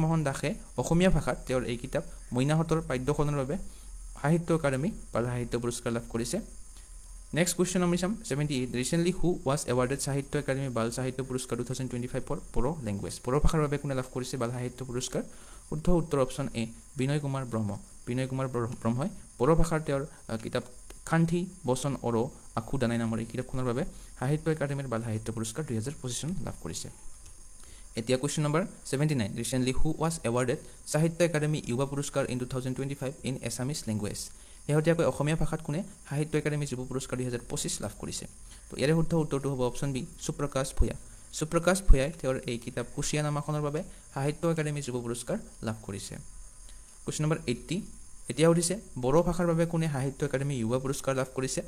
মোহন দাসে অসমীয়া ভাষাত তেওঁৰ এই কিতাপ মইনাহতৰ পাঠ্যখনৰ বাবে সাহিত্য একাডেমী বাল সাহিত্য পুৰস্কাৰ লাভ কৰিছে নেক্সট কুৱেশ্যন আমি চাম 78 ৰিসেন্টলি হু ওয়াজ এৱাৰ্ডেড সাহিত্য একাডেমী বাল সাহিত্য পুৰস্কাৰ 2025 ফৰ বড়ো লেংগুৱেজ বড়ো ভাষাৰ বাবে কোনে লাভ কৰিছে বাল সাহিত্য পুৰস্কাৰ শুদ্ধ উত্তৰ অপশ্যন এ বিনয় কুমাৰ ব্ৰহ্মই বড়ো ভাষাৰ তেওঁৰ কিতাপ খান্থি বচন অৰো আখু দানাই নামৰ এই কিতাপখনৰ বাবে সাহিত্য একাডেমীৰ বাল সাহিত্য পুৰস্কাৰ 2025 লাভ কৰিছে এতিয়া কুৱেশ্যন নম্বৰ 79 ৰিসেন্টলি হু ওয়াজ এৱাৰ্ডেড সাহিত্য একাডেমী যুৱ পুৰস্কাৰ ইন 2025 ইন এছামিজ লেংগুৱেজ শেহতীয়াকৈ অসমীয়া ভাষাত কোনে সাহিত্য একাডেমী যুৱ পুৰস্কাৰ 2025 লাভ কৰিছে তো ইয়াৰে শুদ্ধ উত্তৰটো হ'ব অপশ্যন বি সুপ্ৰকাশ ভূঞাই তেওঁৰ এই কিতাপ কুচিয়া নামাখনৰ বাবে সাহিত্য একাডেমী যুৱ পুৰস্কাৰ লাভ কৰিছে কুৱেশ্যন নম্বৰ 80 এতিয়া সুধিছে বড়ো ভাষাৰ বাবে কোনে সাহিত্য একাডেমী যুৱ পুৰস্কাৰ লাভ কৰিছে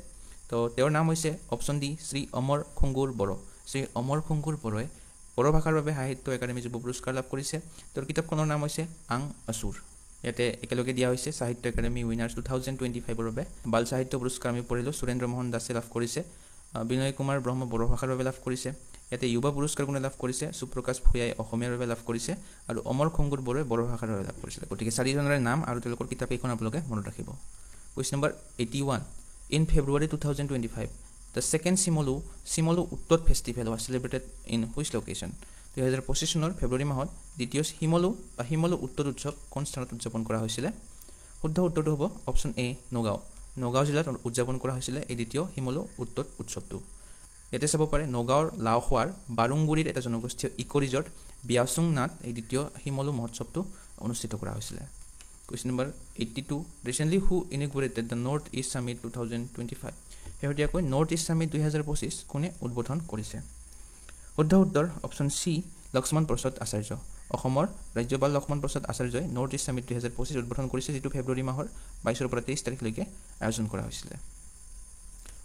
তো তেওঁৰ নাম হৈছে অপশ্যন ডি শ্ৰী অমৰ খুংগুৰ বড়ো শ্ৰী অমৰ খুংগুৰ বড়োৱে বড়ো ভাষাৰ বাবে সাহিত্য একাডেমী যুৱ পুৰস্কাৰ লাভ কৰিছে তেওঁৰ কিতাপখনৰ নাম হৈছে আং আসুৰ ইয়াতে একেলগে দিয়া হৈছে সাহিত্য একাডেমী উইনাৰ্ছ 2025 বাবে বাল সাহিত্য পুৰস্কাৰ আমি পঢ়িলোঁ সুৰেন্দ্ৰ মোহন দাসে লাভ কৰিছে বিনয় কুমাৰ ব্ৰহ্ম বড়ো ভাষাৰ বাবে লাভ কৰিছে ইয়াতে যুৱ পুৰস্কাৰ কোনে লাভ কৰিছে সুপ্ৰকাশ ভূঞাই অসমীয়াৰ বাবে লাভ কৰিছে আৰু অমৰ খুংগুৰ বড়োৱে বড়ো ভাষাৰ বাবে লাভ কৰিছিল গতিকে চাৰিজনৰে নাম আৰু তেওঁলোকৰ কিতাপ এইখন আপোনালোকে মনত ৰাখিব question number 81 in February 2025 the second Simlu Uttat festival was celebrated in which location 2025 চনৰ ফেব্ৰুৱাৰী মাহত দ্বিতীয় শিমলু উত্তত উৎসৱ কোন স্থানত উদযাপন কৰা হৈছিলে শুদ্ধ উত্তৰটো হ'ব অপশ্যন এ নগাঁও জিলাত উদযাপন কৰা হৈছিলে এই দ্বিতীয় শিমলু উত্তত উৎসৱটো ইয়াতে চাব পাৰে নগাঁৱৰ লাওখোৱাৰ বাৰুংগুৰিৰ এটা জনগোষ্ঠীয় ইক' ৰিজৰ্ট বিয়াচুং নাট এই দ্বিতীয় শিমলু মহোৎসৱটো অনুষ্ঠিত কৰা হৈছিলে question number 82 recently who inaugurated the North East summit 2025 শেহতীয়াকৈ নৰ্থ ইষ্ট সামিট 2025 কোনে উদ্বোধন কৰিছে শুদ্ধ উত্তৰ অপশ্যন চি লক্ষ্মণ প্ৰসাদ আচাৰ্য অসমৰ ৰাজ্যপাল লক্ষ্মণ প্ৰসাদ আচাৰ্যই নৰ্থ ইষ্ট সামিট 2025 উদ্বোধন কৰিছে যিটো ফেব্ৰুৱাৰী মাহৰ 22 পৰা 23 তাৰিখলৈকে আয়োজন কৰা হৈছিলে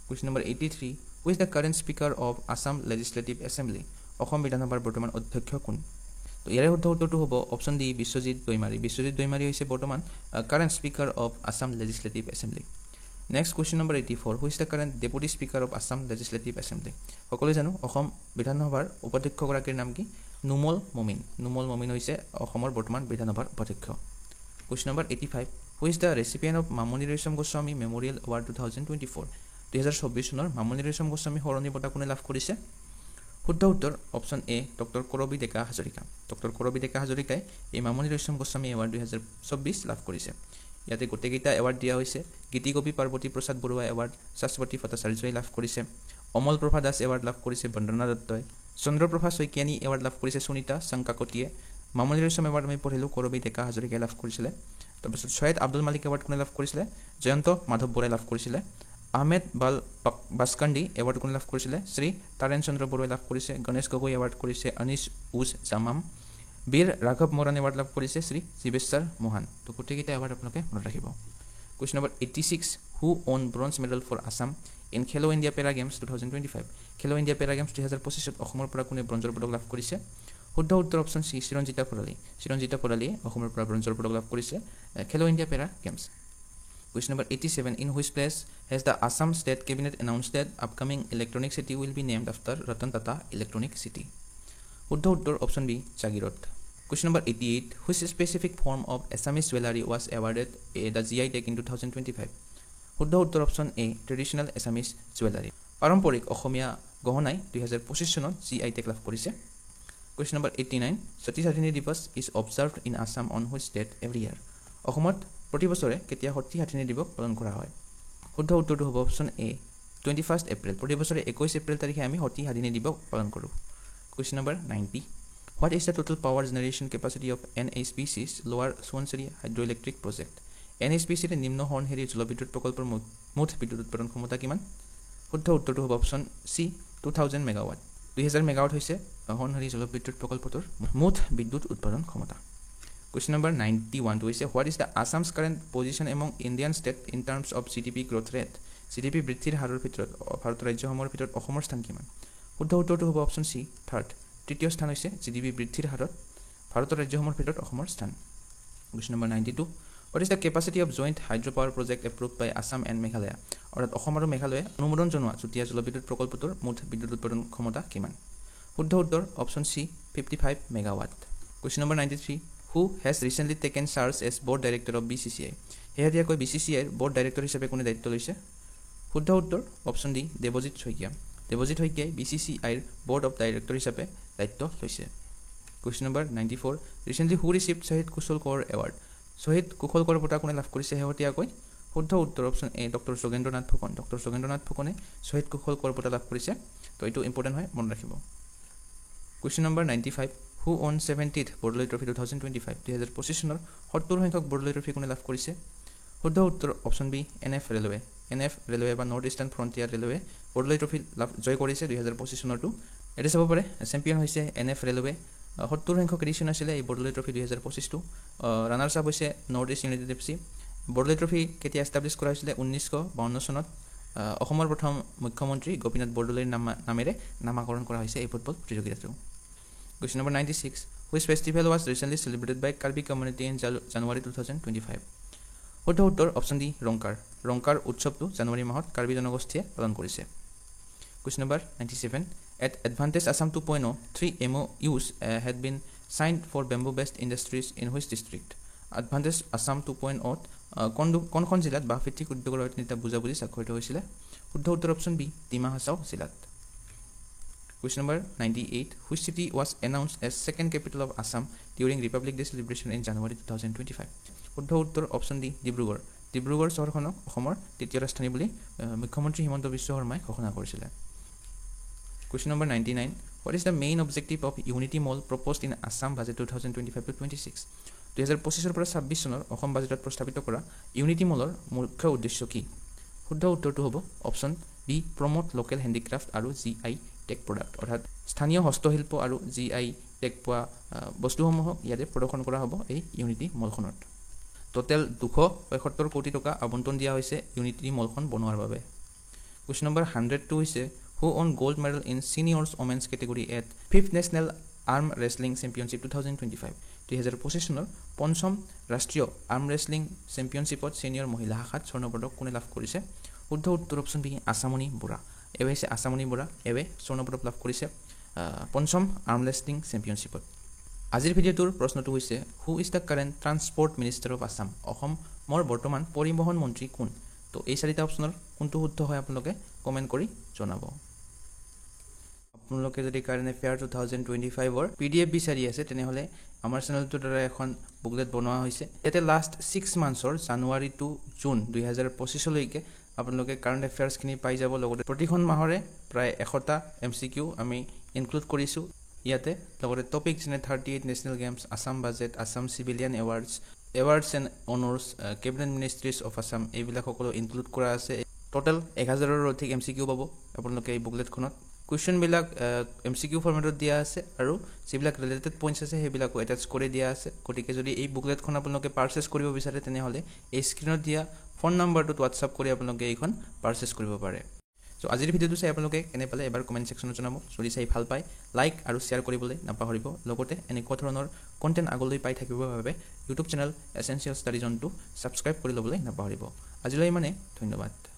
question number 83 who is the current speaker of Assam legislative assembly Assam বিধানসভাৰ বৰ্তমান অধ্যক্ষ কোন তো ইয়াৰে শুদ্ধ উত্তৰটো হ'ব অপশ্যন ডি বিশ্বজিৎ দৈমাৰী হৈছে বৰ্তমান current speaker of Assam legislative assembly next question number 84 who is the current deputy speaker of Assam legislative assembly সকলোৱে জানো অসম বিধানসভাৰ উপাধ্যক্ষগৰাকীৰ নাম কি নুমল মমিন হৈছে অসমৰ বৰ্তমান বিধানসভাৰ উপাধ্যক্ষ question number 85 who is the recipient of Mamoni Raisom Goswami memorial award 2024 2024 চনৰ মামণি ৰয়ছম গোস্বামী সৰণি বঁটা কোনে লাভ কৰিছে শুদ্ধ উত্তৰ অপশ্যন এ ডক্টৰ কৰবী ডেকা হাজৰিকাই এই মামণি ৰয়ছম গোস্বামী এৱাৰ্ড 2024 লাভ কৰিছে ইয়াতে গোটেইকেইটা এৱাৰ্ড দিয়া হৈছে গীতিকবি পাৰ্বতী প্ৰসাদ বৰুৱা এৱাৰ্ড শাশ্বতী ভট্টাচাৰ্যই লাভ কৰিছে অমল প্ৰভা দাস এৱাৰ্ড লাভ কৰিছে বন্দনা দত্তই চন্দ্ৰপ্ৰভা শইকীয়ানী এৱাৰ্ড লাভ কৰিছে সুনীতা শংকাকটিয়ে মামণি ৰয়ছম এৱাৰ্ড আমি পঢ়িলোঁ কৰবী ডেকা হাজৰিকাই লাভ কৰিছিলে তাৰপিছত ছৈয়দ আব্দুল মালিক এৱাৰ্ড কোনে লাভ কৰিছিলে জয়ন্ত মাধৱ বৰাই লাভ কৰিছিলে আহমেদ বাস্কাণ্ডি এৱাৰ্ড কোনে লাভ কৰিছিলে শ্ৰী তাৰেণ চন্দ্ৰ বৰুৱাই লাভ কৰিছে গণেশ গগৈ এৱাৰ্ড কৰিছে অনিছ উজ জামাম বীৰ ৰাঘৱ মৰাণ এৱাৰ্ড লাভ কৰিছে শ্ৰী জীৱেশ্বৰ মোহান তো গোটেইকেইটা এৱাৰ্ড আপোনালোকে মনত ৰাখিব question number 86 who won bronze medal for Assam in Khelo India para games 2025 Khelo India para games 2025 অসমৰ পৰা কোনে ব্ৰঞ্জৰ পদক লাভ কৰিছে শুদ্ধ উত্তৰ অপশ্যন চি চিৰঞ্জিতা ভৰালীয়ে অসমৰ পৰা ব্ৰঞ্জৰ পদক লাভ কৰিছে Khelo India para games question number 87 in which place has the Assam state cabinet announced that upcoming electronic city will be named after Ratan Tata electronic city শুদ্ধ উত্তৰ অপশ্যন বি জাগিৰত question number 88 which specific form of Assamese jewellery was awarded the GI tag in 2025 শুদ্ধ উত্তৰ option A traditional Assamese jewellery পাৰম্পৰিক অসমীয়া গহনাই 2025 চনত GI tag লাভ কৰিছে question number 89 Sati Sadhini Divas is observed in Assam on which date every year অসমত প্ৰতি বছৰে কেতিয়া সতী সাধিনী দিৱস পালন কৰা হয় শুদ্ধ উত্তৰটো হ'ব অপশ্যন এ 21 এপ্ৰিল প্ৰতি বছৰে 21 এপ্ৰিল তাৰিখে আমি সতী সাধিনী দিৱস পালন কৰোঁ question number 90 what is the total power generation capacity of NHPC's লোৱাৰ সোৱণশিৰি হাইড্ৰইলেক্ট্ৰিক প্ৰজেক্ট NHPCৰ নিম্ন সোৱণশিৰি জলবিদ্যুৎ প্ৰকল্পৰ মুঠ বিদ্যুৎ উৎপাদন ক্ষমতা কিমান শুদ্ধ উত্তৰটো হ'ব অপশ্যন চি 2000 মেগাৱাট 2000 মেগাৱাট হৈছে সোৱণশিৰি জলবিদ্যুৎ প্ৰকল্পটোৰ মুঠ বিদ্যুৎ উৎপাদন ক্ষমতা কুৱেশ্যন নম্বৰ 91 টো হৈছে what is the Assam's current position among Indian state in terms of GDP growth rate GDP বৃদ্ধিৰ হাৰৰ ভিতৰত ভাৰতৰ ৰাজ্যসমূহৰ ভিতৰত অসমৰ স্থান কিমান শুদ্ধ উত্তৰটো হ'ব অপশ্যন চি থাৰ্ড তৃতীয় স্থান হৈছে GDP বৃদ্ধিৰ হাৰত ভাৰতৰ ৰাজ্যসমূহৰ ভিতৰত অসমৰ স্থান question number 92 what is the capacity of joint hydro power project approved by Assam and Meghalaya অৰ্থাৎ অসম আৰু মেঘালয়ে অনুমোদন জনোৱা চুতীয়া জলবিদ্যুৎ প্ৰকল্পটোৰ মুঠ বিদ্যুৎ উৎপাদন ক্ষমতা কিমান শুদ্ধ উত্তৰ option C 55 megawatt question number 93 who has recently taken charge as board director of BCCI শেহতীয়াকৈ BCCIৰ বৰ্ড ডাইৰেক্টৰ হিচাপে কোনে দায়িত্ব লৈছে শুদ্ধ উত্তৰ অপশ্যন ডি দেৱজিৎ শইকীয়াই BCCIৰ বৰ্ড অফ ডাইৰেক্টৰ হিচাপে দায়িত্ব লৈছে কুৱেশ্যন নম্বৰ 94 ৰিচেণ্টলি হু ৰিচিভড শ্বহীদ কুশল কোঁৱৰ এৱাৰ্ড শ্বহীদ কুশল কোঁৱৰ বঁটা কোনে লাভ কৰিছে শেহতীয়াকৈ শুদ্ধ উত্তৰ অপশ্যন এ ডক্টৰ যোগেন্দ্ৰনাথ ফুকনে শ্বহীদ কুশল কোঁৱৰ বঁটা লাভ কৰিছে তো এইটো ইম্পৰ্টেণ্ট হয় মনত ৰাখিব question number 95 who on 70th Bordoloi trophy 2025 2025 চনৰ 70 সংখ্যক বৰদলৈ ট্ৰফি কোনে লাভ কৰিছে শুদ্ধ উত্তৰ অপশ্যন বি NF ৰেলৱে বা north eastern frontier railway Bordoloi trophy জয় কৰিছে 2025 চনৰটো এটি চাব পাৰে চেম্পিয়ন হৈছে NF ৰেলৱে 70 সংখ্যক এডিশ্যন আছিলে এই বৰদলৈ ট্ৰফি 2025 টো ৰানাৰ্ছ আপ হৈছে north east United FC Bordoloi trophy কেতিয়া এষ্টাব্লিছ কৰা হৈছিলে 1952 চনত অসমৰ প্ৰথম মুখ্যমন্ত্ৰী গোপীনাথ বৰদলৈৰ নামেৰে নামাকৰণ কৰা হৈছে এই ফুটবল প্ৰতিযোগিতাটো question number 96 which festival was recently celebrated by Karbi community in January 2025 শুদ্ধ উত্তৰ অপশ্যন ডি ৰংকাৰ উৎসৱটো জানুৱাৰী মাহত কাৰ্বি জনগোষ্ঠীয়ে পালন কৰিছে question number 97 At Advantage Assam 2.0, 3 MOUs had been signed for bamboo-based industries in which district? Advantage Assam 2.0 কোনখন জিলাত বাঁহ ভিত্তিক উদ্যোগৰ অৰ্থনীতি বুজাবুজি স্বাক্ষৰিত হৈছিলে শুদ্ধ উত্তৰ অপশ্যন বি ডিমা হাছাও জিলাত Question number 98 Which city was announced as second capital of Assam during Republic Day celebration in January 2025? শুদ্ধ উত্তৰ অপশ্যন ডি ডিব্ৰুগড় চহৰখনক অসমৰ তৃতীয় ৰাজধানী বুলি মুখ্যমন্ত্ৰী হিমন্ত বিশ্ব শৰ্মাই ঘোষণা কৰিছিলে Question number 99 What is the main objective of Unity Mall proposed in Assam Budget 2025-26? 2025 পৰা 26 চনৰ অসম বাজেটত প্ৰস্তাৱিত কৰা ইউনিটি মলৰ মুখ্য উদ্দেশ্য কি শুদ্ধ উত্তৰটো হ'ব option B promote local handicraft আৰু GI টেক প্ৰডাক্ট অৰ্থাৎ স্থানীয় হস্তশিল্প আৰু GI টেক পোৱা বস্তুসমূহক ইয়াতে প্ৰদৰ্শন কৰা হ'ব এই ইউনিটি মলখনত টোটেল 275 কোটি টকা আবণ্টন দিয়া হৈছে ইউনিটি মলখন বনোৱাৰ বাবে Question number 102 হৈছে Who won gold medal in seniors women's category at 5th National Arm Wrestling Championship 2025? 2025 চনৰ পঞ্চম ৰাষ্ট্ৰীয় আৰ্ম ৰেসলিং চেম্পিয়নশ্বিপত সিনিয়ৰ মহিলা শাখাত স্বৰ্ণ পদক কোনে লাভ কৰিছে শুদ্ধ উত্তৰ অপশ্যন বি আসামনি বৰা এৱে হৈছে আসামনি বৰা এৱে স্বৰ্ণ পদক লাভ কৰিছে পঞ্চম আৰ্ম ৰেসলিং চেম্পিয়নশ্বিপত আজিৰ ভিডিঅ'টোৰ প্ৰশ্নটো হৈছে হু is the current transport minister of Assam অসমৰ বৰ্তমান পৰিবহণ মন্ত্ৰী কোন তো এই চাৰিটা অপশ্যনৰ কোনটো শুদ্ধ হয় আপোনালোকে কমেণ্ট কৰি জনাব আপোনালোকে যদি কাৰেণ্ট এফেয়াৰ 2025 PDF বিচাৰি আছে তেনেহলে আমাৰ চেনেলটোৰ দ্বাৰা এখন বুকলেট বনোৱা হৈছে ইয়াতে লাষ্ট 6 মান্থছৰ জানুৱাৰী টু জুন 2025 লৈকে আপোনালোকে কাৰেণ্ট এফেয়াৰ্ছ খিনি পাই যাব লগতে প্ৰতিখন মাহৰে প্ৰায় 100টা MCQ আমি ইনক্লুড কৰিছো ইয়াতে লগতে টপিক যেনে 38 national games Assam budget Assam civilian awards and honours cabinet ministries of Assam এইবিলাক সকলো ইনক্লুড কৰা আছে টোটেল 1000ৰ অধিক MCQ পাব আপোনালোকে এই বুকলেটখনত Question বিলাক MCQ ফৰমেটত দিয়া আছে আৰু যিবিলাক ৰিলেটেড পইণ্টছ আছে সেইবিলাকো এটাচ কৰি দিয়া আছে গতিকে যদি এই বুকলেটখন আপোনালোকে পাৰচেজ কৰিব বিচাৰে তেনেহলে এই স্ক্ৰিনত দিয়া ফোন নম্বৰটোত WhatsApp কৰি আপোনালোকে এইখন পাৰচেজ কৰিব পাৰে সো আজিৰ ভিডিঅ'টো চাই আপোনালোকে কেনে পালে এবাৰ কমেন্ট সেকশনত জনাব যদি চাই ভাল পায় লাইক আৰু শেয়াৰ কৰিবলৈ নাপাহৰিব লগতে এনেকুৱা ধৰণৰ কন্টেন্ট আগলৈ পাই থাকিবৰ বাবে YouTube চেনেল এসেনশিয়েল ষ্টাডি জোনটো সাবস্ক্ৰাইব কৰি ল'বলৈ নাপাহৰিব আজিলৈ মানে ধন্যবাদ